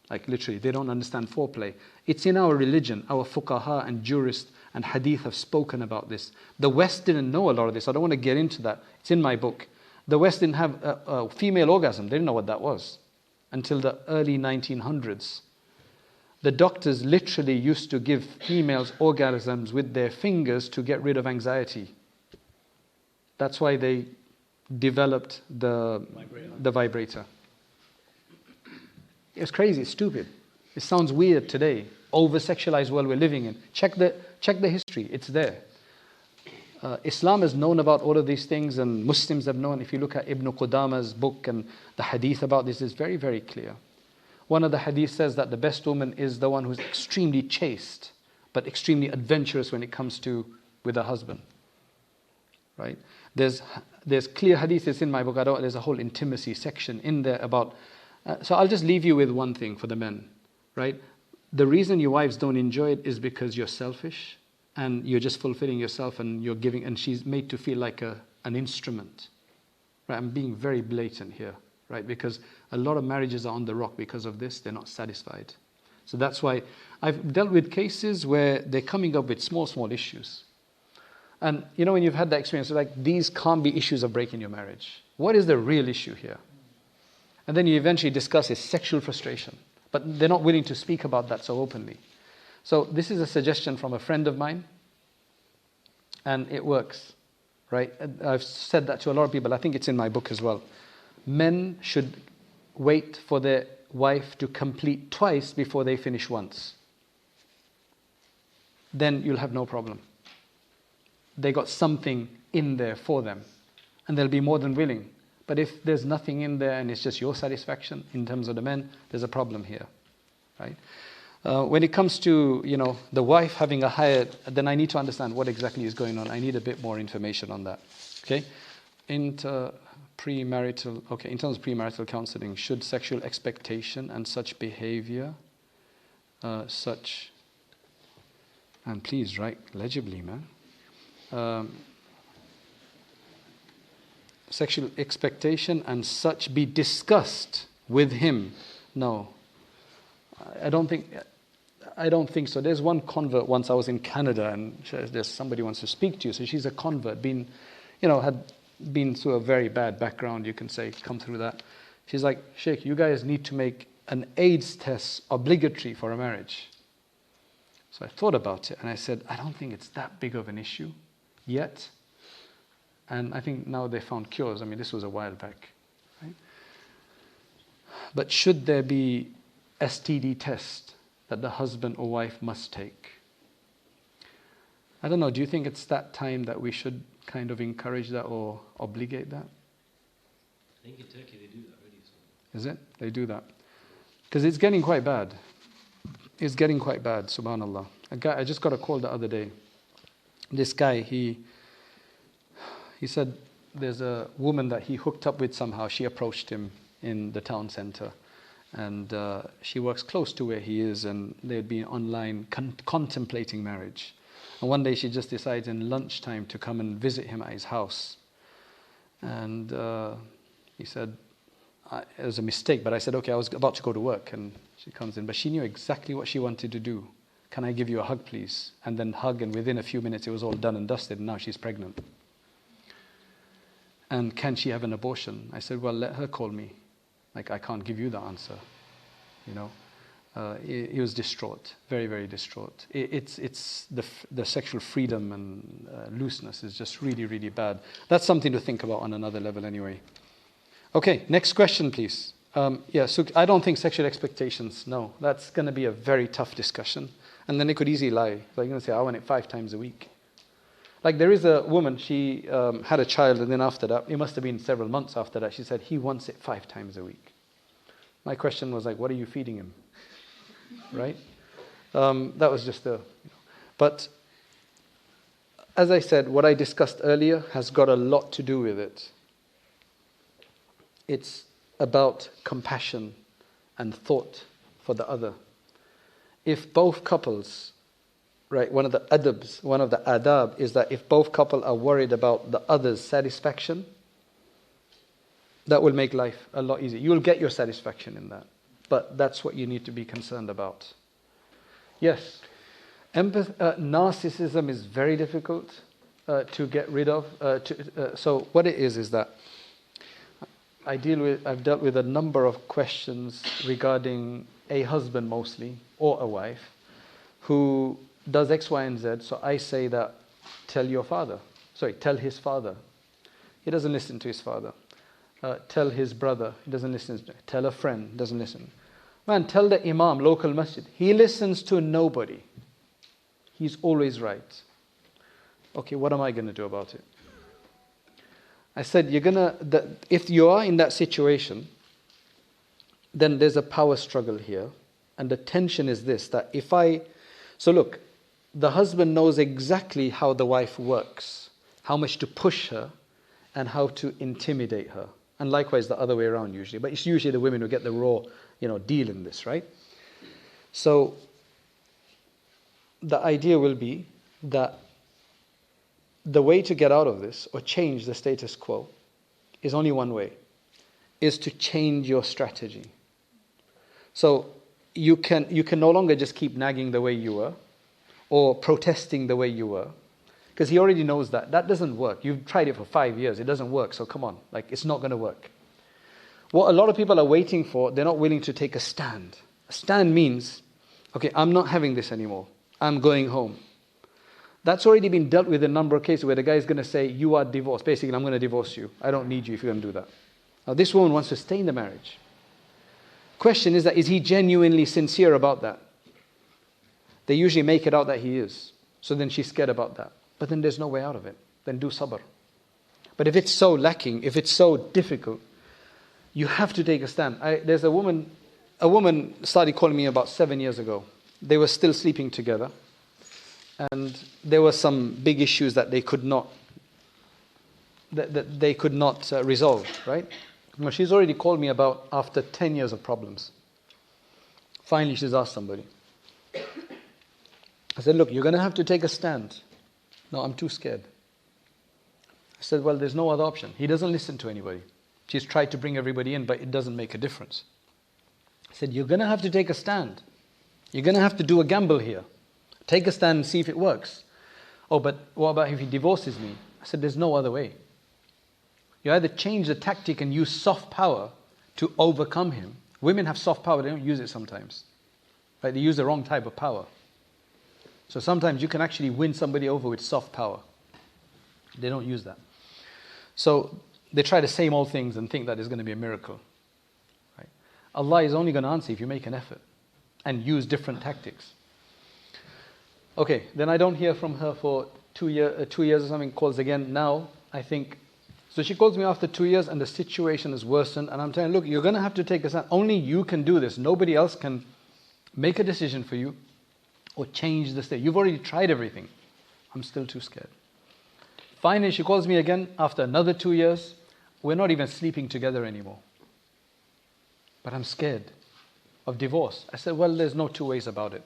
Like, literally, they don't understand foreplay. It's in our religion. Our fuqaha and jurists and hadith have spoken about this. The West didn't know a lot of this. I don't want to get into that. It's in my book. The West didn't have a female orgasm. They didn't know what that was until the early 1900s. The doctors literally used to give females orgasms with their fingers to get rid of anxiety. That's why they developed the vibrator. It's crazy, it's stupid. It sounds weird today. Over-sexualized world we're living in. Check the history, it's there. Islam has known about all of these things, and Muslims have known. If you look at Ibn Qudama's book and the hadith about this, is very, very clear. One of the hadith says that the best woman is the one who's extremely chaste, but extremely adventurous when it comes to with her husband. Right? There's clear hadith, it's in my book. There's a whole intimacy section in there about. So I'll just leave you with one thing for the men. Right? The reason your wives don't enjoy it is because you're selfish and you're just fulfilling yourself and you're giving, and she's made to feel like an instrument. Right? I'm being very blatant here, right? Because a lot of marriages are on the rock because of this. They're not satisfied. So that's why I've dealt with cases where they're coming up with small issues. And you know, when you've had that experience, like, these can't be issues of breaking your marriage. What is the real issue here? And then you eventually discuss is sexual frustration. But they're not willing to speak about that so openly. So this is a suggestion from a friend of mine. And it works, right? I've said that to a lot of people. I think it's in my book as well. Men should wait for their wife to complete twice before they finish once. Then you'll have no problem. They got something in there for them. And they'll be more than willing. But if there's nothing in there and it's just your satisfaction in terms of the men, there's a problem here, right? When it comes to, you know, the wife having a higher, then I need to understand what exactly is going on. I need a bit more information on that, okay? In terms of premarital counselling, should sexual expectation and such behavior, and please write legibly, man. Sexual expectation and such be discussed with him? No, I don't think so. There's one convert once. I was in Canada, and there's somebody wants to speak to you. So she's a convert, had been through a very bad background, you can say, come through that. She's like, Shaykh, you guys need to make an AIDS test obligatory for a marriage. So I thought about it, and I said, I don't think it's that big of an issue yet. And I think now they found cures. I mean, this was a while back, right? But should there be STD test that the husband or wife must take? I don't know. Do you think it's that time that we should kind of encourage that or obligate that? I think in Turkey they do that already. So. Is it? They do that? Because it's getting quite bad. It's getting quite bad, subhanAllah. I just got a call the other day. This guy, he said there's a woman that he hooked up with somehow. She approached him in the town centre. And she works close to where he is, and they'd been online contemplating marriage. And one day she just decides in lunchtime to come and visit him at his house. And he said, it was a mistake, but I said, okay, I was about to go to work. And she comes in, but she knew exactly what she wanted to do. Can I give you a hug, please? And then hug, and within a few minutes it was all done and dusted, and now she's pregnant. And can she have an abortion? I said, well, let her call me. Like, I can't give you the answer, you know. He was distraught, very, very distraught. It's the sexual freedom and looseness is just really, really bad. That's something to think about on another level anyway. Okay, next question, please. So I don't think sexual expectations, no. That's going to be a very tough discussion. And then they could easily lie. Like, you're going to say, I want it 5 times a week. Like, there is a woman, she had a child, and then after that, it must have been several months after that, she said, he wants it 5 times a week. My question was like, what are you feeding him? Right? That was just But, as I said, what I discussed earlier has got a lot to do with it. It's about compassion and thought for the other. If both couples... Right, one of the adab is that if both couples are worried about the other's satisfaction, that will make life a lot easier. You'll get your satisfaction in that. But that's what you need to be concerned about. Yes, narcissism is very difficult to get rid of. So what it is that I've dealt with a number of questions regarding a husband mostly, or a wife, who does X, Y, and Z. So I say that, tell his father. He doesn't listen to his father. Tell his brother. He doesn't listen. Tell a friend. Doesn't listen. Man, tell the imam, local masjid. He listens to nobody. He's always right. Okay, what am I going to do about it? I said, if you are in that situation, then there's a power struggle here. And the tension is this, that so look, the husband knows exactly how the wife works, how much to push her and how to intimidate her. And likewise the other way around usually. But it's usually the women who get the raw, deal in this, right? So the idea will be that the way to get out of this or change the status quo is only one way, is to change your strategy. So you can no longer just keep nagging the way you were or protesting the way you were, because he already knows that. That doesn't work. You've tried it for 5 years. It doesn't work. So come on. It's not going to work. What a lot of people are waiting for, they're not willing to take a stand. A stand means, okay, I'm not having this anymore. I'm going home. That's already been dealt with in a number of cases where the guy is going to say, you are divorced. Basically, I'm going to divorce you. I don't need you if you're going to do that. Now, this woman wants to stay in the marriage. Question is he genuinely sincere about that? They usually make it out that he is. So then she's scared about that. But then there's no way out of it. Then do sabr. But if it's so lacking, if it's so difficult, you have to take a stand. There's a woman started calling me about 7 years ago. They were still sleeping together. And there were some big issues that they could not resolve, right? Well, she's already called me about after 10 years of problems. Finally, she's asked somebody. I said, look, you're going to have to take a stand. No, I'm too scared. I said, well, there's no other option. He doesn't listen to anybody. She's tried to bring everybody in, but it doesn't make a difference. I said, you're going to have to take a stand. You're going to have to do a gamble here. Take a stand and see if it works. Oh, but what about if he divorces me? I said, there's no other way. You either change the tactic and use soft power to overcome him. Women have soft power, they don't use it sometimes. Right? They use the wrong type of power. So sometimes you can actually win somebody over with soft power. They don't use that. So they try the same old things and think that there's going to be a miracle. Right? Allah is only going to answer if you make an effort and use different tactics. Okay, then I don't hear from her for 2 years or something, calls again. Now, I think, so she calls me after 2 years and the situation has worsened and I'm telling her, look, you're going to have to take a stand. Only you can do this. Nobody else can make a decision for you or change the state. You've already tried everything. I'm still too scared. Finally, she calls me again after another 2 years. We're not even sleeping together anymore. But I'm scared of divorce. I said, well, there's no two ways about it.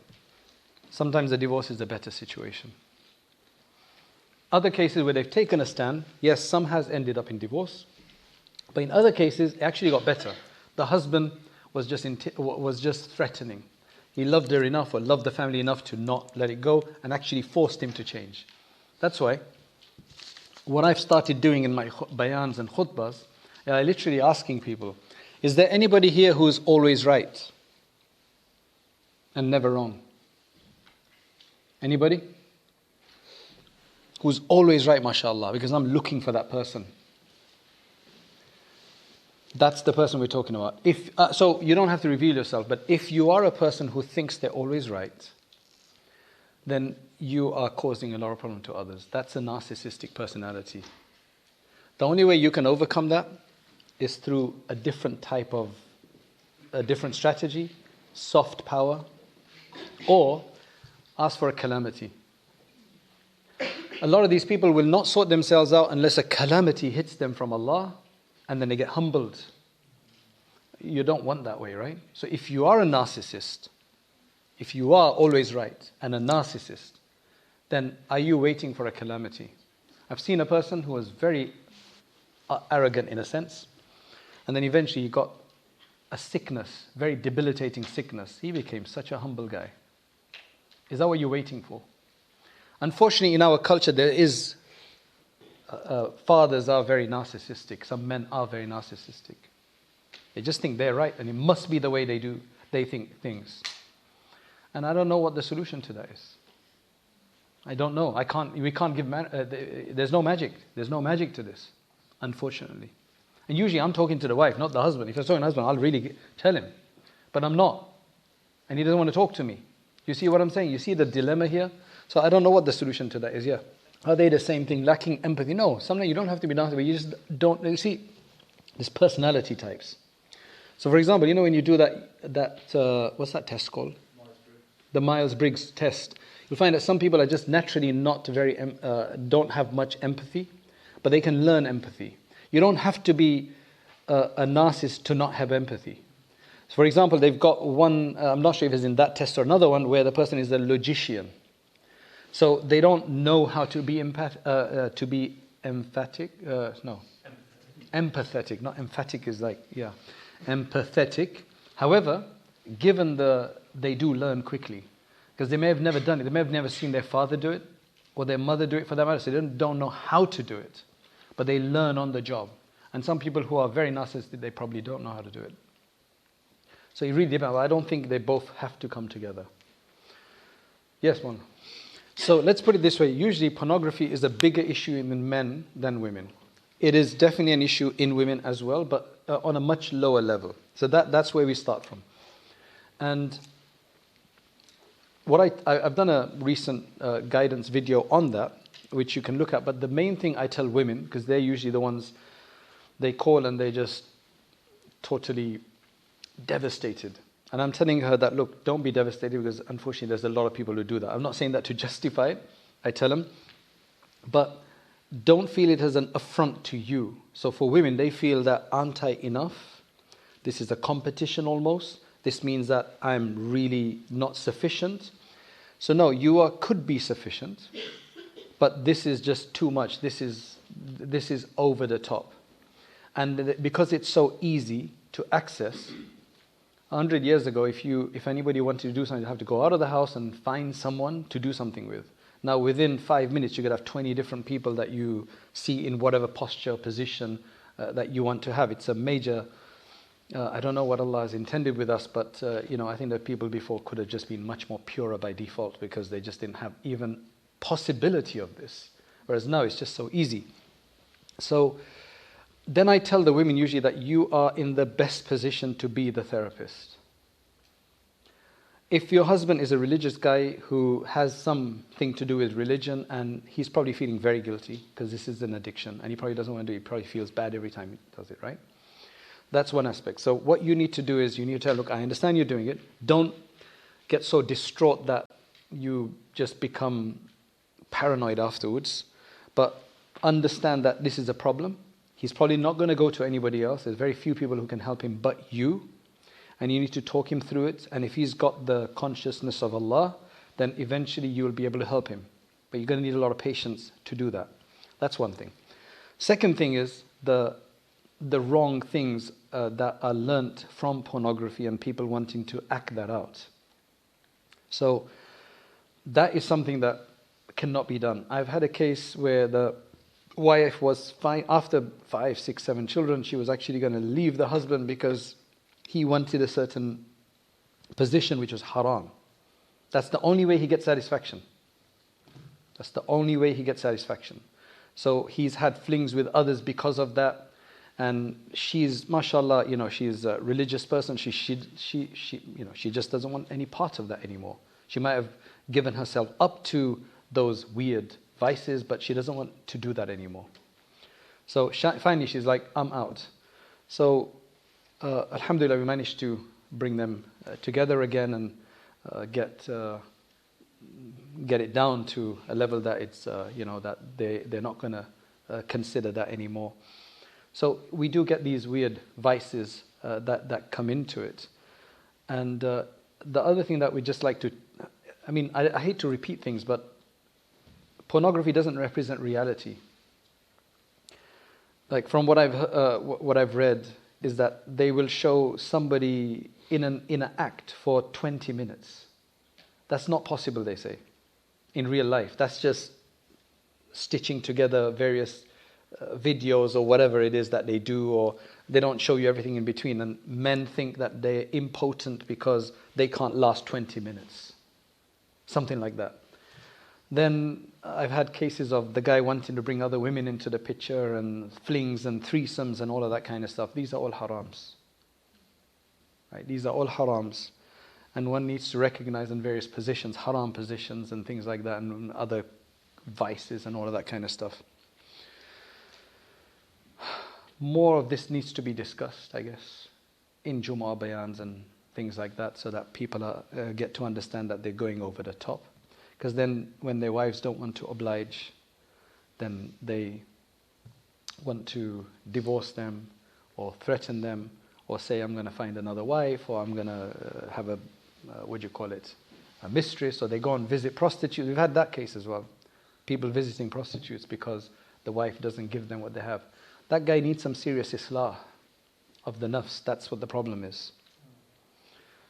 Sometimes the divorce is the better situation. Other cases where they've taken a stand, yes, some has ended up in divorce. But in other cases, it actually got better. The husband was just threatening. He loved her enough or loved the family enough to not let it go and actually forced him to change. That's why what I've started doing in my bayans and khutbahs, I literally asking people, is there anybody here who is always right and never wrong? Anybody? Who's always right, mashallah, because I'm looking for that person. That's the person we're talking about. So you don't have to reveal yourself, but if you are a person who thinks they're always right, then you are causing a lot of problem to others. That's a narcissistic personality. The only way you can overcome that is through a different strategy, soft power, or ask for a calamity. A lot of these people will not sort themselves out unless a calamity hits them from Allah and then they get humbled. You don't want that way, right? So if you are a narcissist, if you are always right and a narcissist, then are you waiting for a calamity? I've seen a person who was very arrogant in a sense, and then eventually he got a sickness, very debilitating sickness. He became such a humble guy. Is that what you're waiting for? Unfortunately, in our culture, there is fathers are very narcissistic. Some men are very narcissistic. They just think they're right, and it must be the way they think things. And I don't know what the solution to that is. I don't know. We can't give. There's no magic. There's no magic to this, unfortunately. And usually, I'm talking to the wife, not the husband. If I was talking to the husband, I'll really tell him, but I'm not, and he doesn't want to talk to me. You see what I'm saying? You see the dilemma here? So I don't know what the solution to that is, yeah. Are they the same thing, lacking empathy? No, sometimes you don't have to be nasty, but you just don't. You see, there's personality types. So for example, you know when you do that what's that test called? The Myers-Briggs test. You'll find that some people are just naturally not very, don't have much empathy, but they can learn empathy. You don't have to be a narcissist to not have empathy. So for example, they've got one, I'm not sure if it's in that test or another one, where the person is a logician. So they don't know how to be emphatic. Empathetic. Not emphatic is like, yeah, empathetic. However, given they do learn quickly. Because they may have never done it. They may have never seen their father do it, or their mother do it for that matter. So they don't know how to do it. But they learn on the job. And some people who are very narcissistic, they probably don't know how to do it. So it really depends. I don't think they both have to come together. Yes, one. So let's put it this way. Usually pornography is a bigger issue in men than women. It is definitely an issue in women as well, but on a much lower level. So that's where we start from. And I've done a recent guidance video on that, which you can look at. But the main thing I tell women, because they're usually the ones, they call and they're just totally devastated. And I'm telling her that, look, don't be devastated, because unfortunately there's a lot of people who do that. I'm not saying that to justify it, I tell them. But don't feel it as an affront to you. So for women, they feel that, aren't I enough? This is a competition almost. This means that I'm really not sufficient. So no, could be sufficient, but this is just too much. This is over the top. And because it's so easy to access, 100 years ago, if anybody wanted to do something, you'd have to go out of the house and find someone to do something with. Now within 5 minutes, you could have 20 different people that you see in whatever posture, position that you want to have. It's a major... I don't know what Allah has intended with us, but I think that people before could have just been much more purer by default, because they just didn't have even possibility of this. Whereas now it's just so easy. So then I tell the women usually that you are in the best position to be the therapist. If your husband is a religious guy who has something to do with religion, and he's probably feeling very guilty because this is an addiction, and he probably doesn't want to do it, he probably feels bad every time he does it, right? That's one aspect. So what you need to do is you need to tell, look, I understand you're doing it. Don't get so distraught that you just become paranoid afterwards. But understand that this is a problem. He's probably not going to go to anybody else. There's very few people who can help him but you. And you need to talk him through it. And if he's got the consciousness of Allah, then eventually you will be able to help him. But you're going to need a lot of patience to do that. That's one thing. Second thing is the wrong things that are learnt from pornography and people wanting to act that out. So that is something that cannot be done. I've had a case where the wife was fine after 5, 6, 7 children. She was actually going to leave the husband because he wanted a certain position which was haram. That's the only way he gets satisfaction. That's the only way he gets satisfaction. So he's had flings with others because of that. And she's, mashallah, she's a religious person. She just doesn't want any part of that anymore. She might have given herself up to those weird vices, but she doesn't want to do that anymore. So finally she's like, I'm out. So alhamdulillah, we managed to bring them together again and get it down to a level that it's, that they're not going to consider that anymore. So we do get these weird vices that come into it. And the other thing that we just like to, I hate to repeat things, but pornography doesn't represent reality. Like from what I've read is that they will show somebody in an act for 20 minutes. That's not possible, they say, in real life. That's just stitching together various videos or whatever it is that they do, or they don't show you everything in between. And men think that they're impotent because they can't last 20 minutes. Something like that. Then I've had cases of the guy wanting to bring other women into the picture and flings and threesomes and all of that kind of stuff. These are all harams. Right? These are all harams. And one needs to recognize in various positions, haram positions and things like that, and other vices and all of that kind of stuff. More of this needs to be discussed, I guess. in Jumu'ah bayans and things like that, so that people get to understand that they're going over the top. Because then when their wives don't want to oblige, then they want to divorce them or threaten them or say, I'm going to find another wife, or I'm going to have a, a mistress, or they go and visit prostitutes. We've had that case as well. People visiting prostitutes because the wife doesn't give them what they have. That guy needs some serious islah of the nafs. That's what the problem is.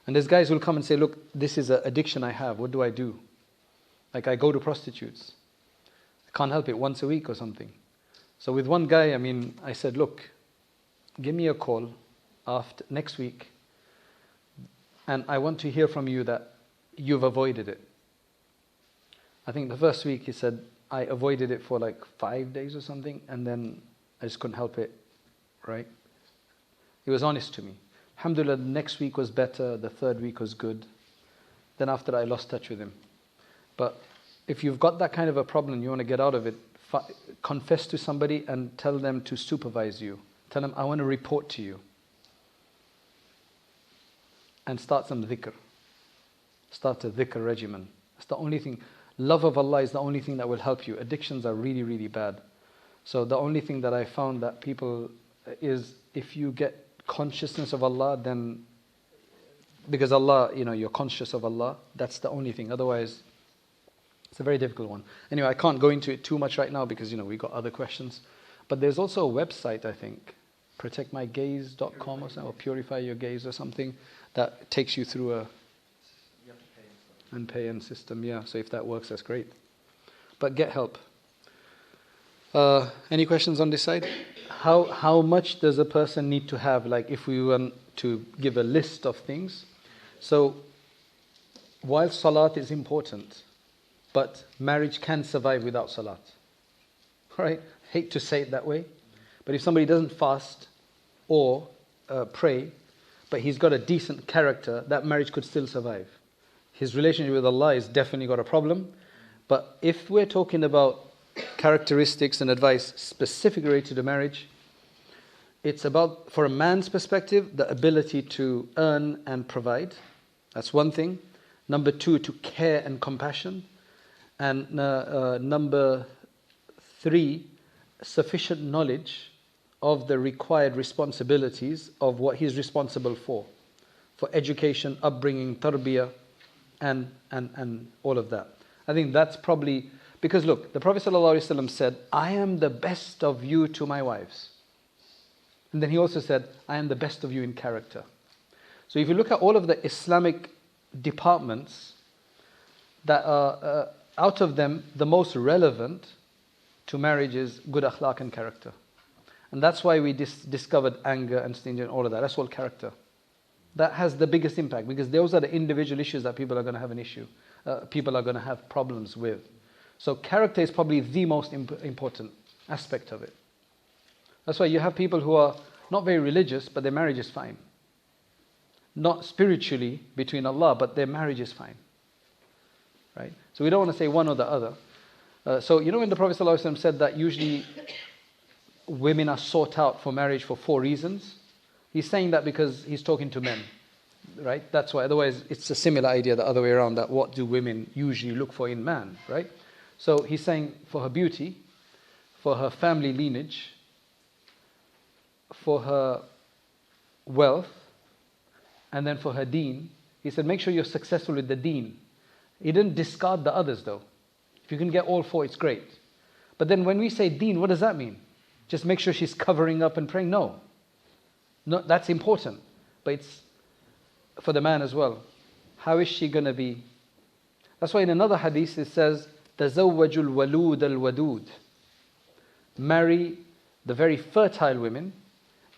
And there's guys who will come and say, look, this is an addiction I have. What do I do? Like, I go to prostitutes. I can't help it, once a week or something. So with one guy, I said, look, give me a call after next week, and I want to hear from you that you've avoided it. I think the first week he said, I avoided it for like 5 days or something, and then I just couldn't help it, right? He was honest to me. Alhamdulillah, the next week was better, the third week was good. Then after that, I lost touch with him. But if you've got that kind of a problem, you want to get out of it, confess to somebody and tell them to supervise you. Tell them, I want to report to you. And start some dhikr. Start a dhikr regimen. It's the only thing. Love of Allah is the only thing that will help you. Addictions are really, really bad. So the only thing that I found that people is, if you get consciousness of Allah, then, because Allah, you're conscious of Allah, that's the only thing. Otherwise, it's a very difficult one. Anyway, I can't go into it too much right now because, we've got other questions. But there's also a website, I think, protectmygaze.com or something, or Purify Your Gaze or something, that takes you through a pay-in system. Yeah, so if that works, that's great. But get help. Any questions on this side? How much does a person need to have? Like, if we want to give a list of things. So, while salat is important, but marriage can survive without salat. Right? Hate to say it that way. But if somebody doesn't fast or pray, but he's got a decent character, that marriage could still survive. His relationship with Allah has definitely got a problem. But if we're talking about characteristics and advice specifically related to marriage, it's about, for a man's perspective, the ability to earn and provide. That's one thing. Number two, to care and compassion. And number three, sufficient knowledge of the required responsibilities of what he's responsible for education, upbringing, tarbiyah, and all of that. I think that's probably, because look, the Prophet ﷺ said, I am the best of you to my wives. And then he also said, I am the best of you in character. So if you look at all of the Islamic departments that are, out of them, the most relevant to marriage is good akhlaq and character. And that's why we discovered anger and stingy and all of that. That's all character. That has the biggest impact, because those are the individual issues that people are going to have an issue. People are going to have problems with. So character is probably the most important aspect of it. That's why you have people who are not very religious, but their marriage is fine. Not spiritually between Allah, but their marriage is fine. Right? So we don't want to say one or the other. So when the Prophet ﷺ said that usually women are sought out for marriage for 4 reasons, he's saying that because he's talking to men. Right? That's why. Otherwise, it's a similar idea the other way around, that what do women usually look for in man, right? So he's saying for her beauty, for her family lineage, for her wealth, and then for her deen. He said, make sure you're successful with the deen. He didn't discard the others though. If you can get all 4, it's great. But then when we say deen, what does that mean? Just make sure she's covering up and praying? No, that's important. But it's for the man as well. How is she going to be? That's why in another hadith it says, تَزَوَّجُ الْوَلُودَ الْوَدُودِ. Marry the very fertile women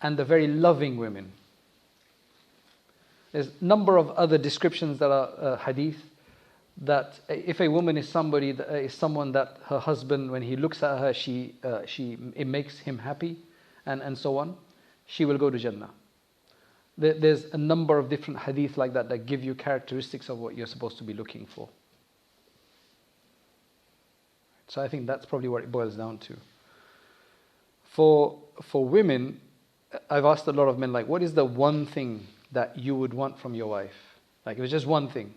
and the very loving women. There's a number of other descriptions that are hadith, that if a woman is someone that her husband, when he looks at her, it makes him happy, and so on, she will go to Jannah. There's a number of different hadith like that give you characteristics of what you're supposed to be looking for. So I think that's probably what it boils down to. For women, I've asked a lot of men, like, what is the one thing that you would want from your wife? Like, it was just one thing.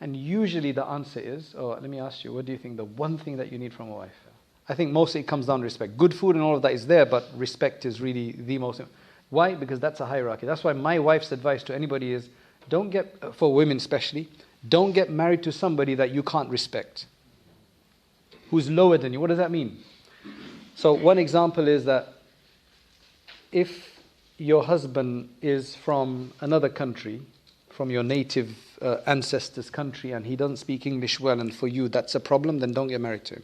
And usually the answer is, oh, let me ask you, what do you think the one thing that you need from a wife? I think mostly it comes down to respect. Good food and all of that is there, but respect is really the most. Why? Because that's a hierarchy. That's why my wife's advice to anybody is, don't get, for women especially, don't get married to somebody that you can't respect, who's lower than you. What does that mean? So one example is that if your husband is from another country, from your native ancestors' country, and he doesn't speak English well, and for you that's a problem, then don't get married to him.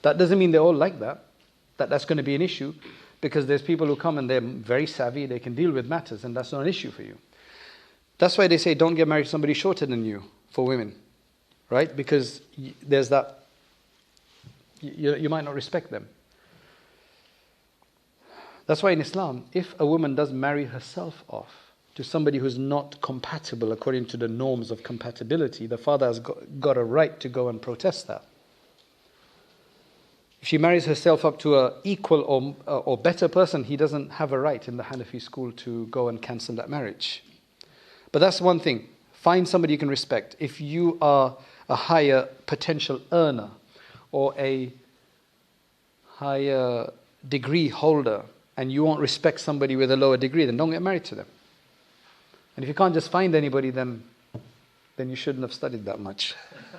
That doesn't mean they're all like that. That's going to be an issue, because there's people who come and they're very savvy, they can deal with matters, and that's not an issue for you. That's why they say don't get married to somebody shorter than you for women, right? Because there's that, you might not respect them. That's why in Islam, if a woman does marry herself off to somebody who's not compatible according to the norms of compatibility, the father has got a right to go and protest that. If she marries herself up to an equal or better person, he doesn't have a right in the Hanafi school to go and cancel that marriage. But that's one thing. Find somebody you can respect. If you are a higher potential earner or a higher degree holder and you won't respect somebody with a lower degree, then don't get married to them. And if you can't just find anybody, then you shouldn't have studied that much.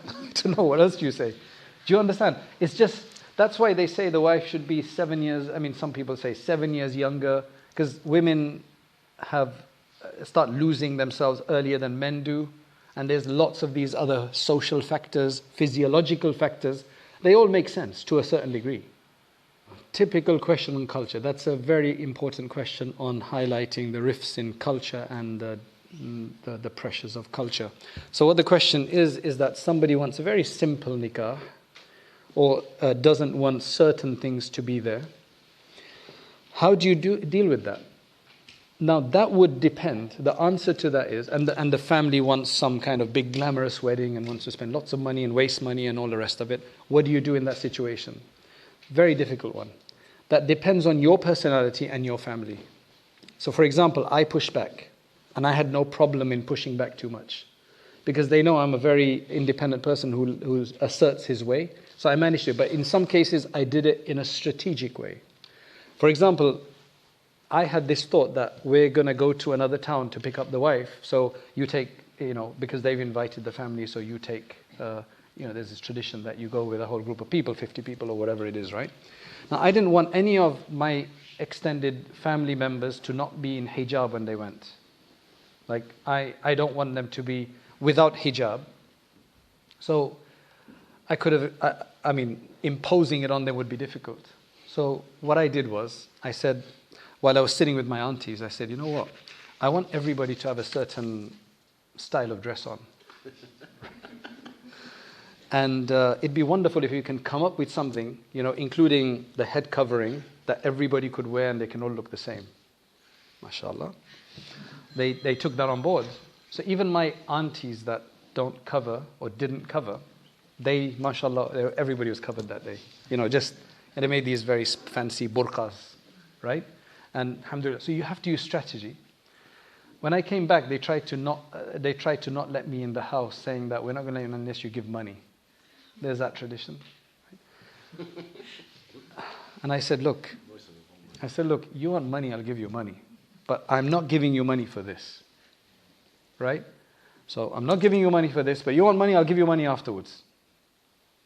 I don't know, what else do you say? Do you understand? It's just, that's why they say the wife should be 7 years, some people say 7 years younger, because women start losing themselves earlier than men do. And there's lots of these other social factors, physiological factors. They all make sense to a certain degree. Typical question on culture. That's a very important question on highlighting the rifts in culture and the pressures of culture. So what the question is that somebody wants a very simple nikah or doesn't want certain things to be there. How do you deal with that? Now that would depend. The answer to that is, and the family wants some kind of big glamorous wedding and wants to spend lots of money and waste money and all the rest of it. What do you do in that situation? Very difficult one. That depends on your personality and your family. So for example, I push back, and I had no problem in pushing back too much, because they know I'm a very independent person who asserts his way. So I managed to, but in some cases I did it in a strategic way. For example, I had this thought that we're going to go to another town to pick up the wife, so you take, because they've invited the family, so you take, there's this tradition that you go with a whole group of people, 50 people or whatever it is, right? Now, I didn't want any of my extended family members to not be in hijab when they went. Like, I don't want them to be without hijab. So, I could have, imposing it on them would be difficult. So, what I did was, I said, while I was sitting with my aunties, I said, you know what? I want everybody to have a certain style of dress on. And it'd be wonderful if you can come up with something, including the head covering that everybody could wear and they can all look the same. MashaAllah. They took that on board. So even my aunties that don't cover or didn't cover, they, MashaAllah, everybody was covered that day. And they made these very fancy burqas, right? And alhamdulillah. So you have to use strategy. When I came back, they tried to not let me in the house, saying that we're not going to let you unless you give money. There's that tradition. Right? And I said, look, you want money, I'll give you money. But I'm not giving you money for this. Right? So I'm not giving you money for this, but you want money, I'll give you money afterwards.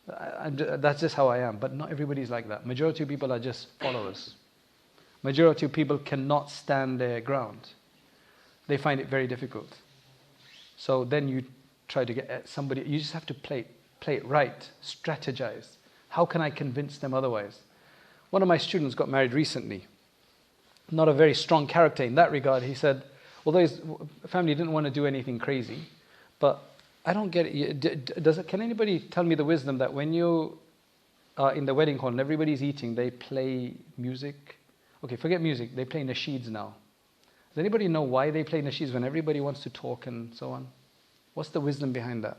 That's just how I am. But not everybody's like that. Majority of people are just followers. Majority of people cannot stand their ground. They find it very difficult. So then you try to get somebody, you just have to play it right, strategize. How can I convince them otherwise? One of my students got married recently. Not a very strong character in that regard. He said, although his family didn't want to do anything crazy, but I don't get it. Can anybody tell me the wisdom that when you are in the wedding hall and everybody's eating, they play music? Okay, forget music. They play nasheeds now. Does anybody know why they play nasheeds when everybody wants to talk and so on? What's the wisdom behind that?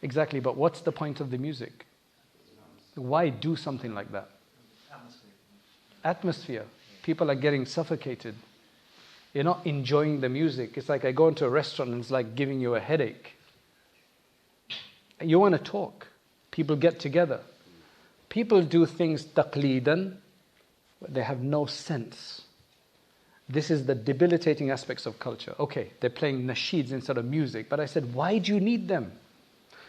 Exactly, but what's the point of the music? Why do something like that? Atmosphere. People are getting suffocated. You're not enjoying the music. It's like I go into a restaurant and it's like giving you a headache. You want to talk. People get together. People do things taqleedan, but they have no sense. This is the debilitating aspects of culture. Okay, they're playing nasheeds instead of music, but I said, why do you need them?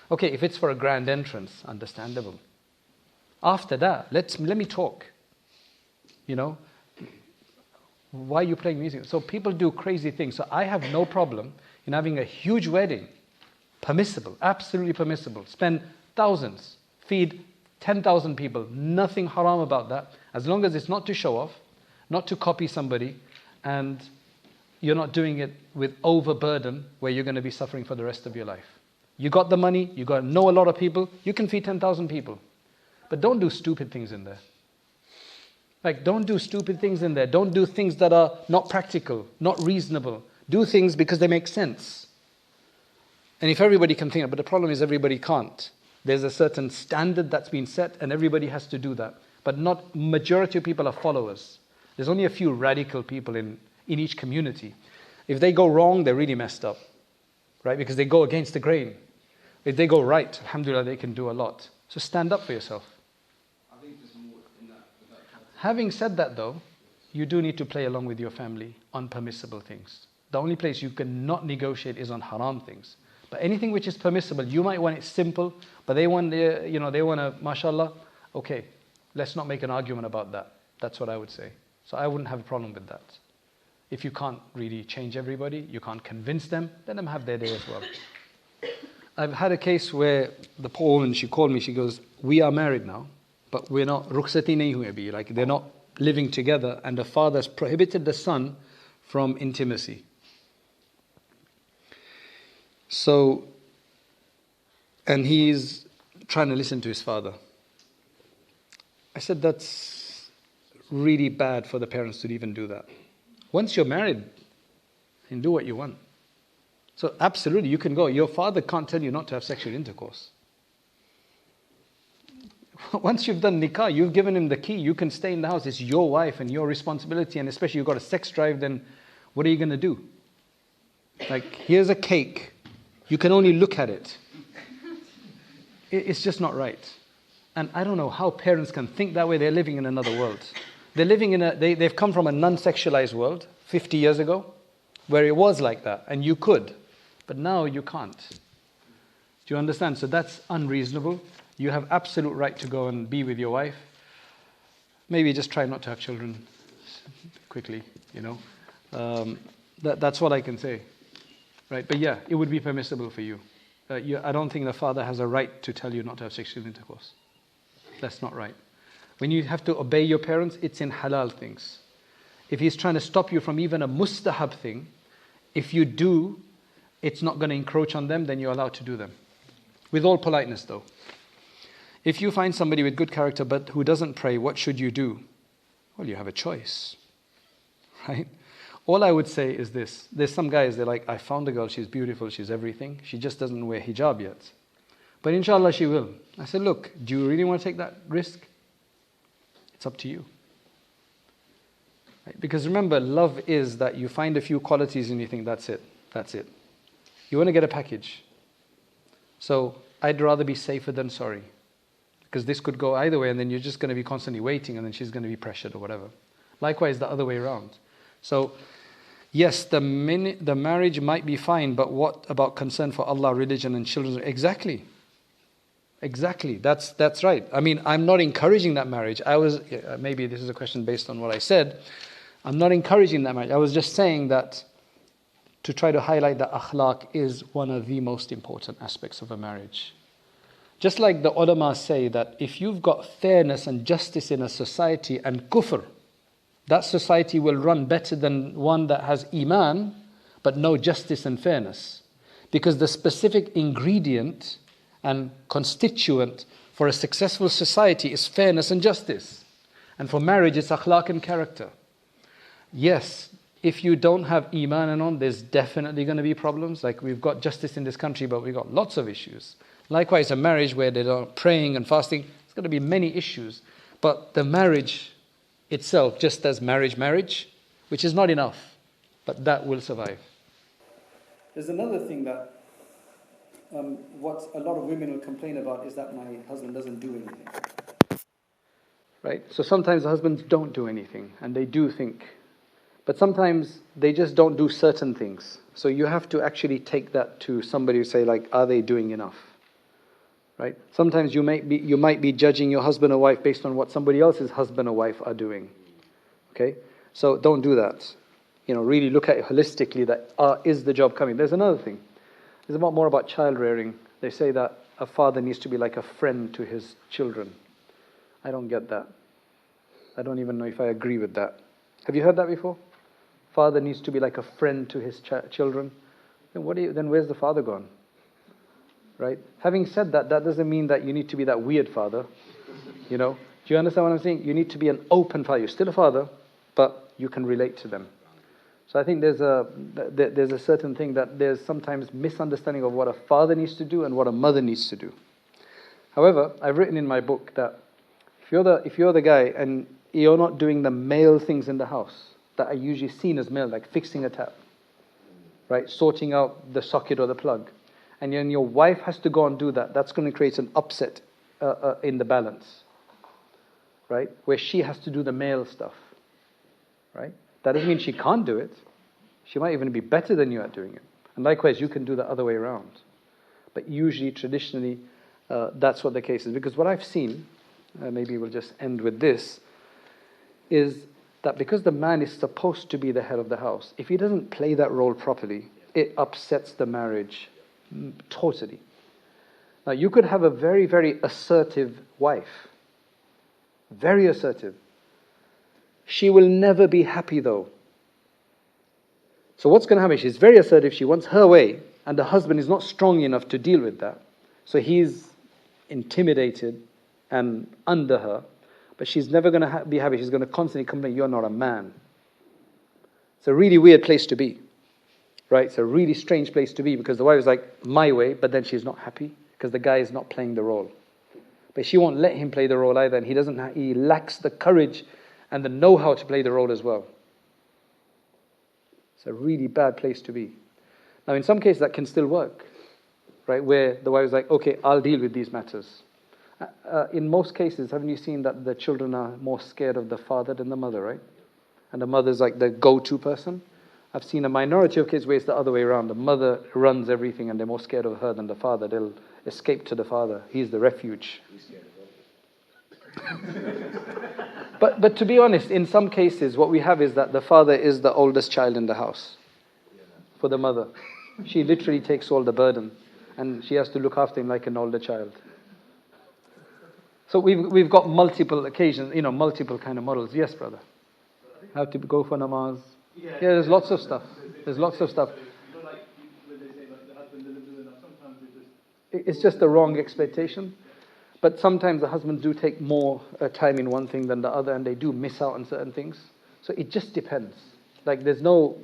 Okay, if it's for a grand entrance, understandable. After that, let me talk. You know, why are you playing music? So people do crazy things. So I have no problem in having a huge wedding. Permissible, absolutely permissible. Spend thousands, feed 10,000 people. Nothing haram about that. As long as it's not to show off, not to copy somebody, and you're not doing it with overburden where you're going to be suffering for the rest of your life. You got the money, you got to know a lot of people, you can feed 10,000 people. But don't do stupid things in there. Like, don't do stupid things in there. Don't do things that are not practical, not reasonable. Do things because they make sense. And if everybody can think, but the problem is everybody can't. There's a certain standard that's been set and everybody has to do that. But not majority of people are followers. There's only a few radical people in each community. If they go wrong, they're really messed up. Right? Because they go against the grain. If they go right, alhamdulillah, they can do a lot. So stand up for yourself. I think there's more in that. Having said that though, you do need to play along with your family on permissible things. The only place you cannot negotiate is on haram things. But anything which is permissible, you might want it simple, but they want to, mashallah, okay, let's not make an argument about that. That's what I would say. So I wouldn't have a problem with that. If you can't really change everybody, you can't convince them, let them have their day as well. I've had a case where the poor woman, she called me, she goes, we are married now, but we're not, rukhsati nahi hui abhi, like they're not living together, and the father has prohibited the son from intimacy. So, and he's trying to listen to his father. I said, that's really bad for the parents to even do that. Once you're married, you can do what you want. So absolutely, you can go. Your father can't tell you not to have sexual intercourse. Once you've done nikah, you've given him the key. You can stay in the house. It's your wife and your responsibility. And especially you've got a sex drive, then what are you going to do? Like, here's a cake. You can only look at it. It's just not right. And I don't know how parents can think that way. They're living in another world. They're living in they've come from a non-sexualized world 50 years ago, where it was like that, and you could. But now you can't. Do you understand? So that's unreasonable. You have absolute right to go and be with your wife. Maybe just try not to have children quickly, That's what I can say. Right? But yeah, it would be permissible for you. I don't think the father has a right to tell you not to have sexual intercourse. That's not right. When you have to obey your parents, it's in halal things. If he's trying to stop you from even a mustahab thing, if you do, it's not going to encroach on them, then you're allowed to do them. With all politeness though. If you find somebody with good character but who doesn't pray, what should you do? Well, you have a choice. Right? All I would say is this. There's some guys, they're like, I found a girl, she's beautiful, she's everything. She just doesn't wear hijab yet. But inshallah she will. I said, look, do you really want to take that risk? It's up to you. Right? Because remember, love is that you find a few qualities and you think, that's it. That's it. You want to get a package. So I'd rather be safer than sorry. Because this could go either way and then you're just going to be constantly waiting and then she's going to be pressured or whatever. Likewise, the other way around. So, yes, the marriage might be fine, but what about concern for Allah, religion and children? Exactly. That's right. I mean, I'm not encouraging that marriage. Maybe this is a question based on what I said. I'm not encouraging that marriage. I was just saying that to try to highlight that akhlaq is one of the most important aspects of a marriage. Just like the ulama say that if you've got fairness and justice in a society and kufr, that society will run better than one that has iman, but no justice and fairness. Because the specific ingredient and constituent for a successful society is fairness and justice. And for marriage, it's akhlaq and character. Yes, if you don't have iman and on, there's definitely going to be problems. Like we've got justice in this country, but we've got lots of issues. Likewise, a marriage where they're not praying and fasting, there's going to be many issues. But the marriage itself just as marriage, which is not enough, but that will survive. There's another thing that what a lot of women will complain about is that my husband doesn't do anything. Right? So sometimes the husbands don't do anything, and they do think. But sometimes they just don't do certain things. So you have to actually take that to somebody who say, like, are they doing enough? Right? Sometimes you might be judging your husband or wife based on what somebody else's husband or wife are doing. Okay? So don't do that. Really look at it holistically, that is the job coming. There's another thing. There's a lot more about child rearing. They say that a father needs to be like a friend to his children. I don't get that. I don't even know if I agree with that. Have you heard that before? Father needs to be like a friend to his children. Then where's the father gone? Right? Having said that, that doesn't mean that you need to be that weird father. Do you understand what I'm saying? You need to be an open father. You're still a father, but you can relate to them. So I think there's a certain thing that there's sometimes misunderstanding of what a father needs to do and what a mother needs to do. However, I've written in my book that if you're the guy and you're not doing the male things in the house that are usually seen as male, like fixing a tap, right, sorting out the socket or the plug, and then your wife has to go and do that, that's going to create an upset in the balance, right, where she has to do the male stuff, right? That doesn't mean she can't do it. She might even be better than you at doing it. And likewise, you can do the other way around. But usually, traditionally, that's what the case is. Because what I've seen, maybe we'll just end with this, is that because the man is supposed to be the head of the house, if he doesn't play that role properly, it upsets the marriage totally. Now, you could have a very, very assertive wife. Very assertive. She will never be happy though. So what's going to happen? She's very assertive, she wants her way, and the husband is not strong enough to deal with that. So he's intimidated and under her, but she's never going to be happy. She's going to constantly complain, you're not a man. It's a really weird place to be. Right? It's a really strange place to be because the wife is like, my way, but then she's not happy because the guy is not playing the role. But she won't let him play the role either, and he lacks the courage and the know-how to play the role as well. It's a really bad place to be. Now, in some cases, that can still work, right? Where the wife is like, okay, I'll deal with these matters. In most cases, haven't you seen that the children are more scared of the father than the mother, right? And the mother's like the go-to person. I've seen a minority of cases where it's the other way around. The mother runs everything and they're more scared of her than the father. They'll escape to the father. He's the refuge. But to be honest, in some cases, what we have is that the father is the oldest child in the house for the mother. She literally takes all the burden, and she has to look after him like an older child. So we've got multiple occasions, multiple kind of models. Yes, brother. How to go for namaz. Yeah, there's lots of stuff. There's lots of stuff. It's just the wrong expectation. But sometimes the husbands do take more time in one thing than the other, and they do miss out on certain things. So it just depends. Like there's no,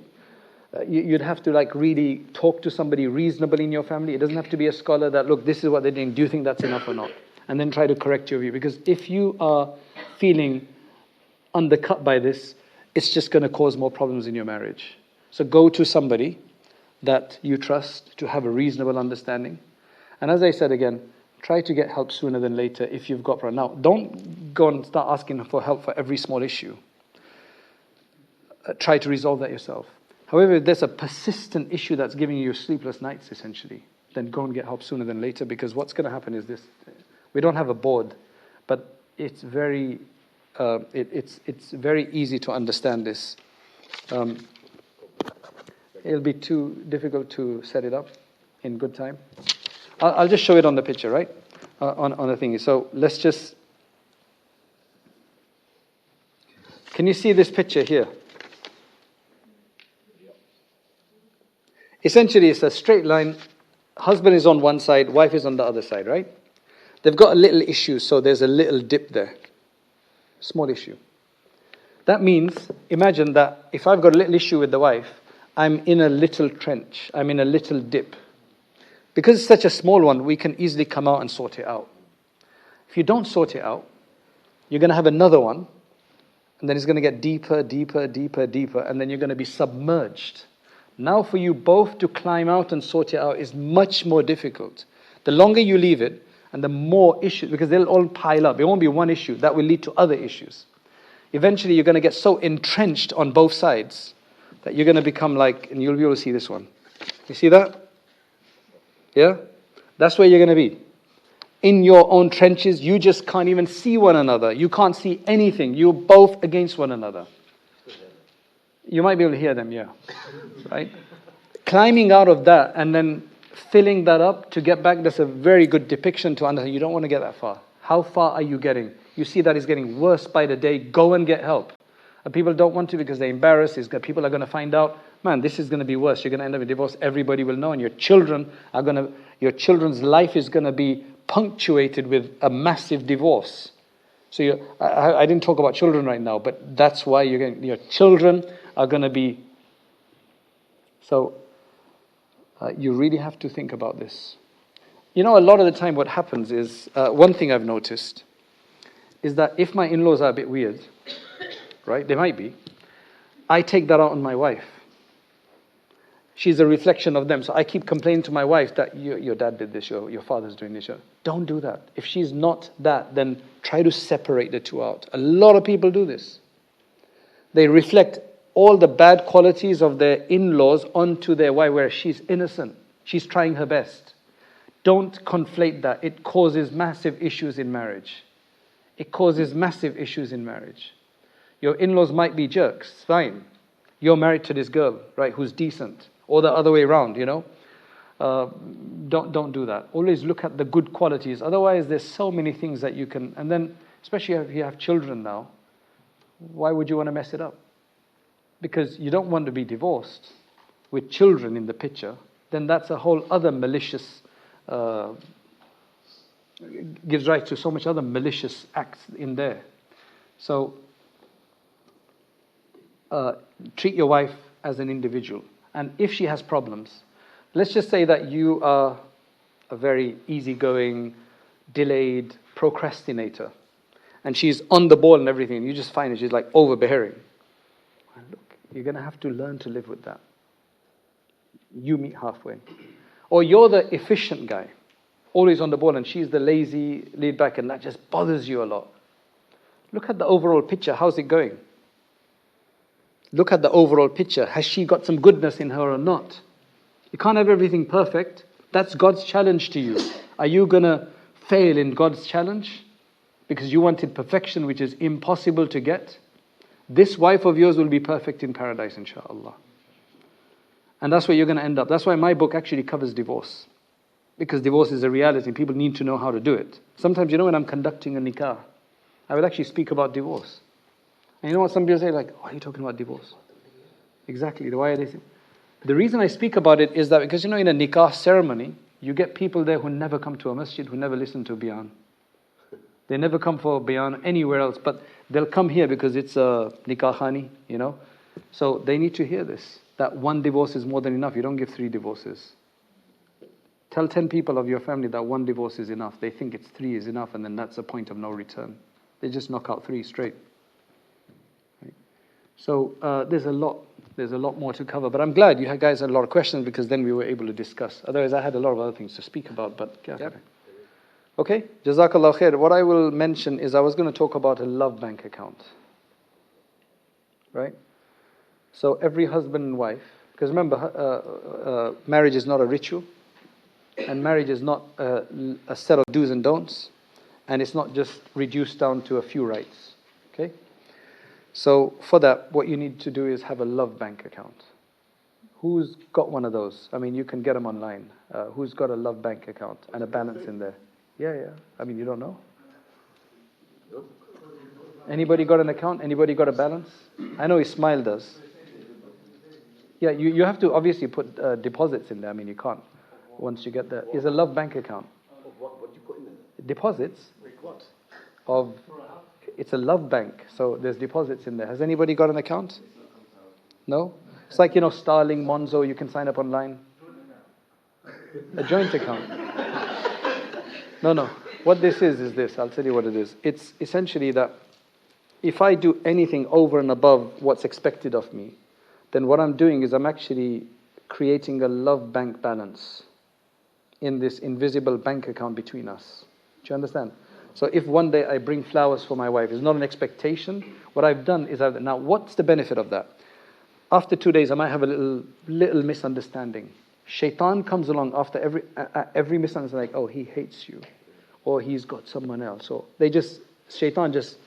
you'd have to like really talk to somebody reasonable in your family. It doesn't have to be a scholar that, look, this is what they're doing. Do you think that's enough or not? And then try to correct your view. Because if you are feeling undercut by this, it's just going to cause more problems in your marriage. So go to somebody that you trust to have a reasonable understanding. And as I said again, try to get help sooner than later if you've got problems. Now, don't go and start asking for help for every small issue. Try to resolve that yourself. However, if there's a persistent issue that's giving you sleepless nights, essentially, then go and get help sooner than later, because what's going to happen is this. We don't have a board, but it's very very easy to understand this. It'll be too difficult to set it up in good time. I'll just show it on the picture, right? On the thingy. So let's just... Can you see this picture here? Essentially, it's a straight line. Husband is on one side, wife is on the other side, right? They've got a little issue, so there's a little dip there. Small issue. That means, imagine that if I've got a little issue with the wife, I'm in a little trench. I'm in a little dip. Because it's such a small one, we can easily come out and sort it out. If you don't sort it out, you're going to have another one, And then it's going to get deeper, deeper, deeper, deeper, and then you're going to be submerged. Now for you both to climb out and sort it out is much more difficult. The longer you leave it, and the more issues, because they'll all pile up. It won't be one issue. That will lead to other issues. Eventually you're going to get so entrenched on both sides that you're going to become like, and you'll be able to see this one. You see that? Yeah? That's where you're going to be. In your own trenches, you just can't even see one another. You can't see anything. You're both against one another. You might be able to hear them, yeah. Right? Climbing out of that and then filling that up to get back, that's a very good depiction to understand. You don't want to get that far. How far are you getting? You see that it's getting worse by the day. Go and get help. And people don't want to because they're embarrassed. People are going to find out, man, this is going to be worse. You're going to end up in divorce. Everybody will know. And your children's life is going to be punctuated with a massive divorce. So I didn't talk about children right now, but that's why your children are going to be. So you really have to think about this. You know, a lot of the time what happens is, one thing I've noticed is that if my in-laws are a bit weird, right, they might be, I take that out on my wife. She's a reflection of them. So I keep complaining to my wife that your dad did this, your father's doing this. Don't do that. If she's not that, then try to separate the two out. A lot of people do this. They reflect all the bad qualities of their in-laws onto their wife, where she's innocent. She's trying her best. Don't conflate that. It causes massive issues in marriage. It causes massive issues in marriage. Your in-laws might be jerks, fine. You're married to this girl, right, who's decent. Or the other way around, you know. Don't do that. Always look at the good qualities. Otherwise, there's so many things that you can. And then, especially if you have children now, why would you want to mess it up? Because you don't want to be divorced with children in the picture. Then that's a whole other malicious, gives rise to so much other malicious acts in there. So, treat your wife as an individual. And if she has problems, let's just say that you are a very easygoing, delayed procrastinator, and she's on the ball and everything, and you just find that she's like overbearing. And look, you're going to have to learn to live with that. You meet halfway. Or you're the efficient guy, always on the ball, and she's the lazy, laid back, and that just bothers you a lot. Look at the overall picture. How's it going? Look at the overall picture. Has she got some goodness in her or not? You can't have everything perfect. That's God's challenge to you. Are you going to fail in God's challenge? Because you wanted perfection, which is impossible to get. This wife of yours will be perfect in paradise, inshallah. And that's where you're going to end up. That's why my book actually covers divorce. Because divorce is a reality. People need to know how to do it. Sometimes, you know, when I'm conducting a nikah, I will actually speak about divorce. And you know what some people say, like, why are you talking about divorce? Exactly, why are they saying? The reason I speak about it is that because, you know, in a nikah ceremony, you get people there who never come to a masjid, who never listen to a bayan. They never come for a bayan anywhere else, but they'll come here because it's a nikah khani, you know. So they need to hear this, that one divorce is more than enough. You don't give 3 divorces. Tell 10 people of your family that 1 divorce is enough. They think it's 3 is enough, and then that's a point of no return. They just knock out 3 straight. So there's a lot more to cover, but I'm glad you guys had a lot of questions, because then we were able to discuss. Otherwise, I had a lot of other things to speak about. But yeah. Okay, Jazakallah khair. What I will mention is I was going to talk about a love bank account, right? So every husband and wife, because remember, marriage is not a ritual, and marriage is not a set of do's and don'ts, and it's not just reduced down to a few rights. Okay. So for that, what you need to do is have a love bank account. Who's got one of those? I mean, you can get them online. Who's got a love bank account and a balance in there? Yeah. I mean, you don't know? Anybody got an account? Anybody got a balance? I know Ismail does. Yeah, you have to obviously put deposits in there. I mean, you can't once you get there. It's a love bank account. What do you put in there? Deposits? Like what? It's a love bank, so there's deposits in there. Has anybody got an account? No? It's like, you know, Starling, Monzo, you can sign up online. A joint account. No. What this is this. I'll tell you what it is. It's essentially that if I do anything over and above what's expected of me, then what I'm doing is I'm actually creating a love bank balance in this invisible bank account between us. Do you understand? So if one day I bring flowers for my wife, it's not an expectation. What I've done is now what's the benefit of that? After 2 days, I might have a little misunderstanding. Shaitan comes along after every misunderstanding, like, oh, he hates you, or he's got someone else, or Shaitan just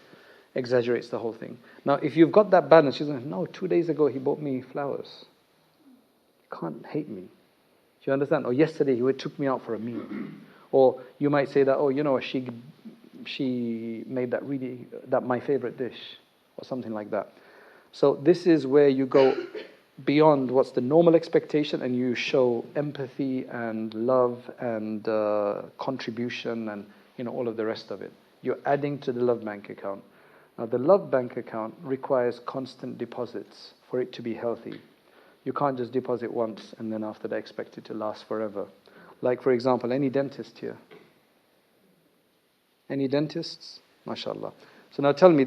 exaggerates the whole thing. Now, if you've got that balance, she's like, no, 2 days ago he bought me flowers. You can't hate me. Do you understand? Or yesterday he took me out for a meal. Or you might say that, oh, you know, she made that my favorite dish, or something like that. So this is where you go beyond what's the normal expectation, and you show empathy and love and contribution and all of the rest of it. You're adding to the love bank account. Now the love bank account requires constant deposits for it to be healthy. You can't just deposit once and then after that expect it to last forever. Like, for example, any dentist here? Any dentists? MashaAllah. So now tell me,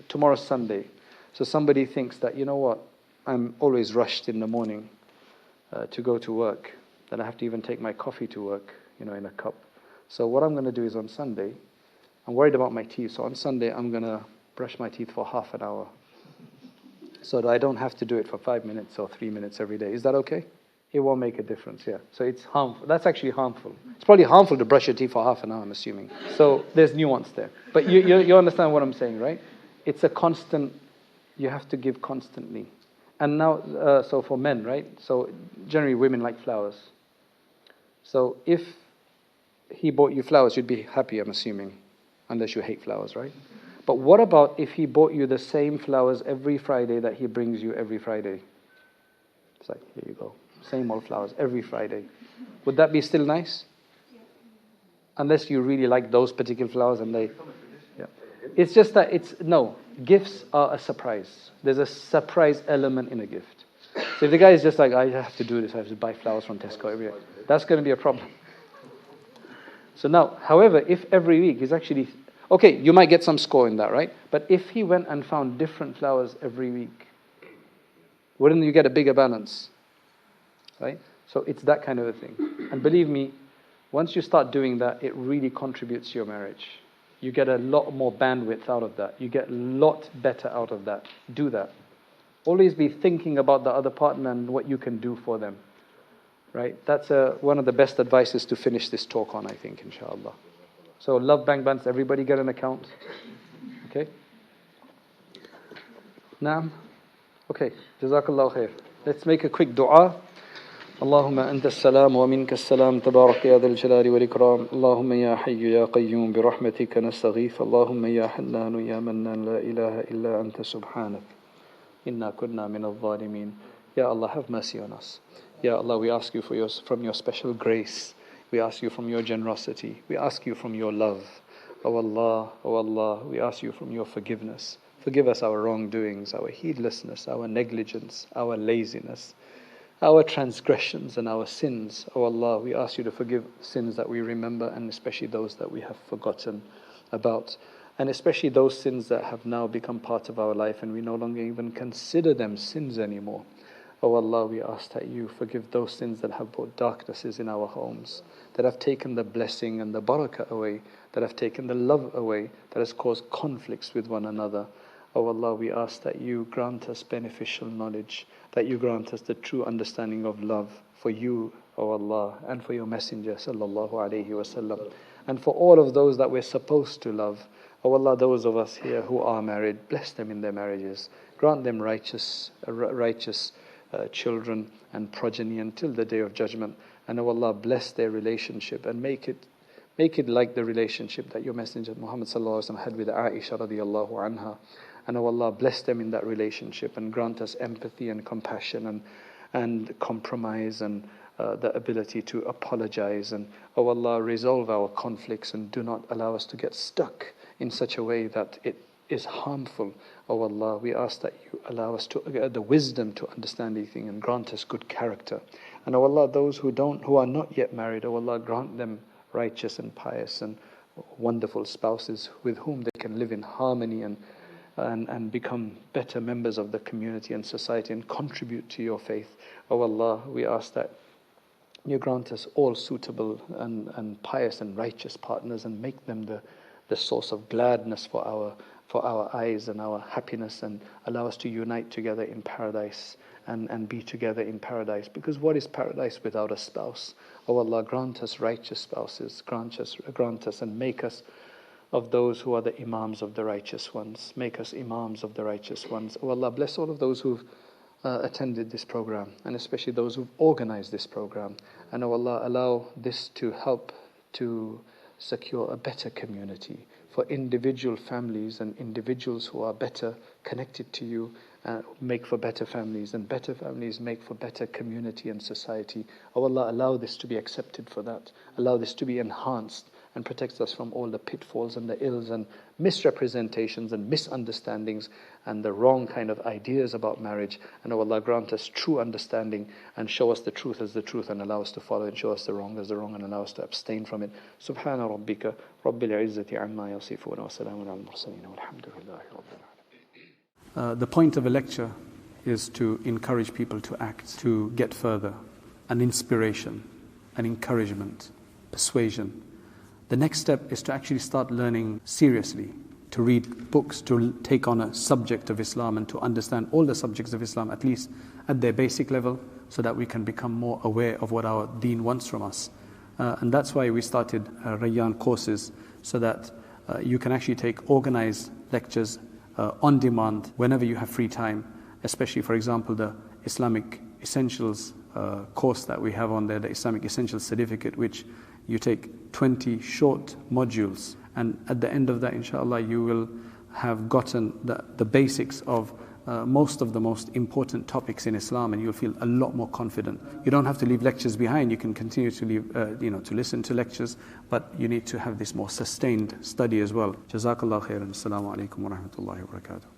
tomorrow's Sunday. So somebody thinks that, you know what, I'm always rushed in the morning to go to work. Then I have to even take my coffee to work, in a cup. So what I'm going to do is on Sunday, I'm worried about my teeth. So on Sunday, I'm going to brush my teeth for half an hour, so that I don't have to do it for 5 minutes or 3 minutes every day. Is that okay? It won't make a difference, yeah. So it's harmful. That's actually harmful. It's probably harmful to brush your teeth for half an hour, I'm assuming. So there's nuance there. But you understand what I'm saying, right? It's a constant, you have to give constantly. And now, so for men, right? So generally women like flowers. So if he bought you flowers, you'd be happy, I'm assuming. Unless you hate flowers, right? But what about if he bought you the same flowers every Friday that he brings you every Friday? It's like, here you go. Same old flowers every Friday. Would that be still nice? Unless you really like those particular flowers and they... Yeah. It's just that gifts are a surprise. There's a surprise element in a gift. So if the guy is just like, I have to do this, I have to buy flowers from Tesco every year, that's going to be a problem. So now, however, if every week is actually... Okay, you might get some score in that, right? But if he went and found different flowers every week, wouldn't you get a bigger balance? Right? So it's that kind of a thing. And believe me, once you start doing that, it really contributes to your marriage. You get a lot more bandwidth out of that. You get a lot better out of that. Do that. Always be thinking about the other partner and what you can do for them. Right? That's one of the best advices to finish this talk on, I think, inshallah. So love bank balance, everybody get an account. Okay? Naam? Okay. Jazakallah khair. Let's make a quick dua. اللهم أنت السلام ومنك السلام تبارك يا ذا الجلال والإكرام اللهم يا حي يا قيوم برحمتك نستغيث اللهم يا حنان يا منان لا إله إلا أنت سبحانك إنا كنا من الظالمين. Ya Allah, have mercy on us. Ya Allah, we ask you from your special grace. We ask you from your generosity. We ask you from your love. Oh Allah, we ask you from your forgiveness. Forgive us our wrongdoings, our heedlessness, our negligence, our laziness, our transgressions and our sins. Oh Allah, we ask you to forgive sins that we remember, and especially those that we have forgotten about, and especially those sins that have now become part of our life and we no longer even consider them sins anymore. Oh Allah, we ask that you forgive those sins that have brought darknesses in our homes, that have taken the blessing and the barakah away, that have taken the love away, that has caused conflicts with one another. Oh Allah, we ask that you grant us beneficial knowledge, that you grant us the true understanding of love for you, O Allah, and for your Messenger sallallahu alaihi wasallam, and for all of those that we're supposed to love. O Allah, those of us here who are married, bless them in their marriages, grant them righteous children and progeny until the day of judgment. And O Allah, bless their relationship and make it like the relationship that your Messenger Muhammad sallallahu alaihi wasallam had with Aisha radiyallahu anha. And O Allah, bless them in that relationship and grant us empathy and compassion and compromise and the ability to apologize. And O Allah, resolve our conflicts and do not allow us to get stuck in such a way that it is harmful. O Allah, we ask that you allow us the wisdom to understand anything and grant us good character. And O Allah, those who are not yet married, O Allah, grant them righteous and pious and wonderful spouses with whom they can live in harmony and and become better members of the community and society and contribute to your faith. Oh Allah, we ask that you grant us all suitable and pious and righteous partners, and make them the source of gladness for our eyes and our happiness, and allow us to unite together in paradise and be together in paradise. Because what is paradise without a spouse? Oh Allah, grant us righteous spouses, grant us and make us of those who are the imams of the righteous ones. Make us imams of the righteous ones. Oh Allah, bless all of those who've attended this program, and especially those who've organized this program. And oh Allah, allow this to help to secure a better community for individual families and individuals who are better connected to you, make for better families, and better families make for better community and society. Oh Allah, allow this to be accepted for that. Allow this to be enhanced, and protects us from all the pitfalls and the ills and misrepresentations and misunderstandings and the wrong kind of ideas about marriage. And oh Allah, grant us true understanding and show us the truth as the truth, and allow us to follow, and show us the wrong as the wrong, and allow us to abstain from it. Subhana rabbika rabbil izzati amma yasifun wa salamun al mursalin walhamdulillahi rabbil alamin. The point of a lecture is to encourage people to act, to get further, an inspiration, an encouragement, persuasion. The next step is to actually start learning seriously, to read books, to take on a subject of Islam and to understand all the subjects of Islam, at least at their basic level, so that we can become more aware of what our deen wants from us. And that's why we started Rayyan courses, so that you can actually take organized lectures on demand whenever you have free time, especially, for example, the Islamic Essentials course that we have on there, the Islamic Essentials Certificate, which you take 20 short modules, and at the end of that, inshallah, you will have gotten the basics of most of the most important topics in Islam, and you'll feel a lot more confident. You don't have to leave lectures behind. You can continue to leave, to listen to lectures, but you need to have this more sustained study as well. Jazakallah khairan. Assalamu alaikum wa rahmatullahi wa barakatuh.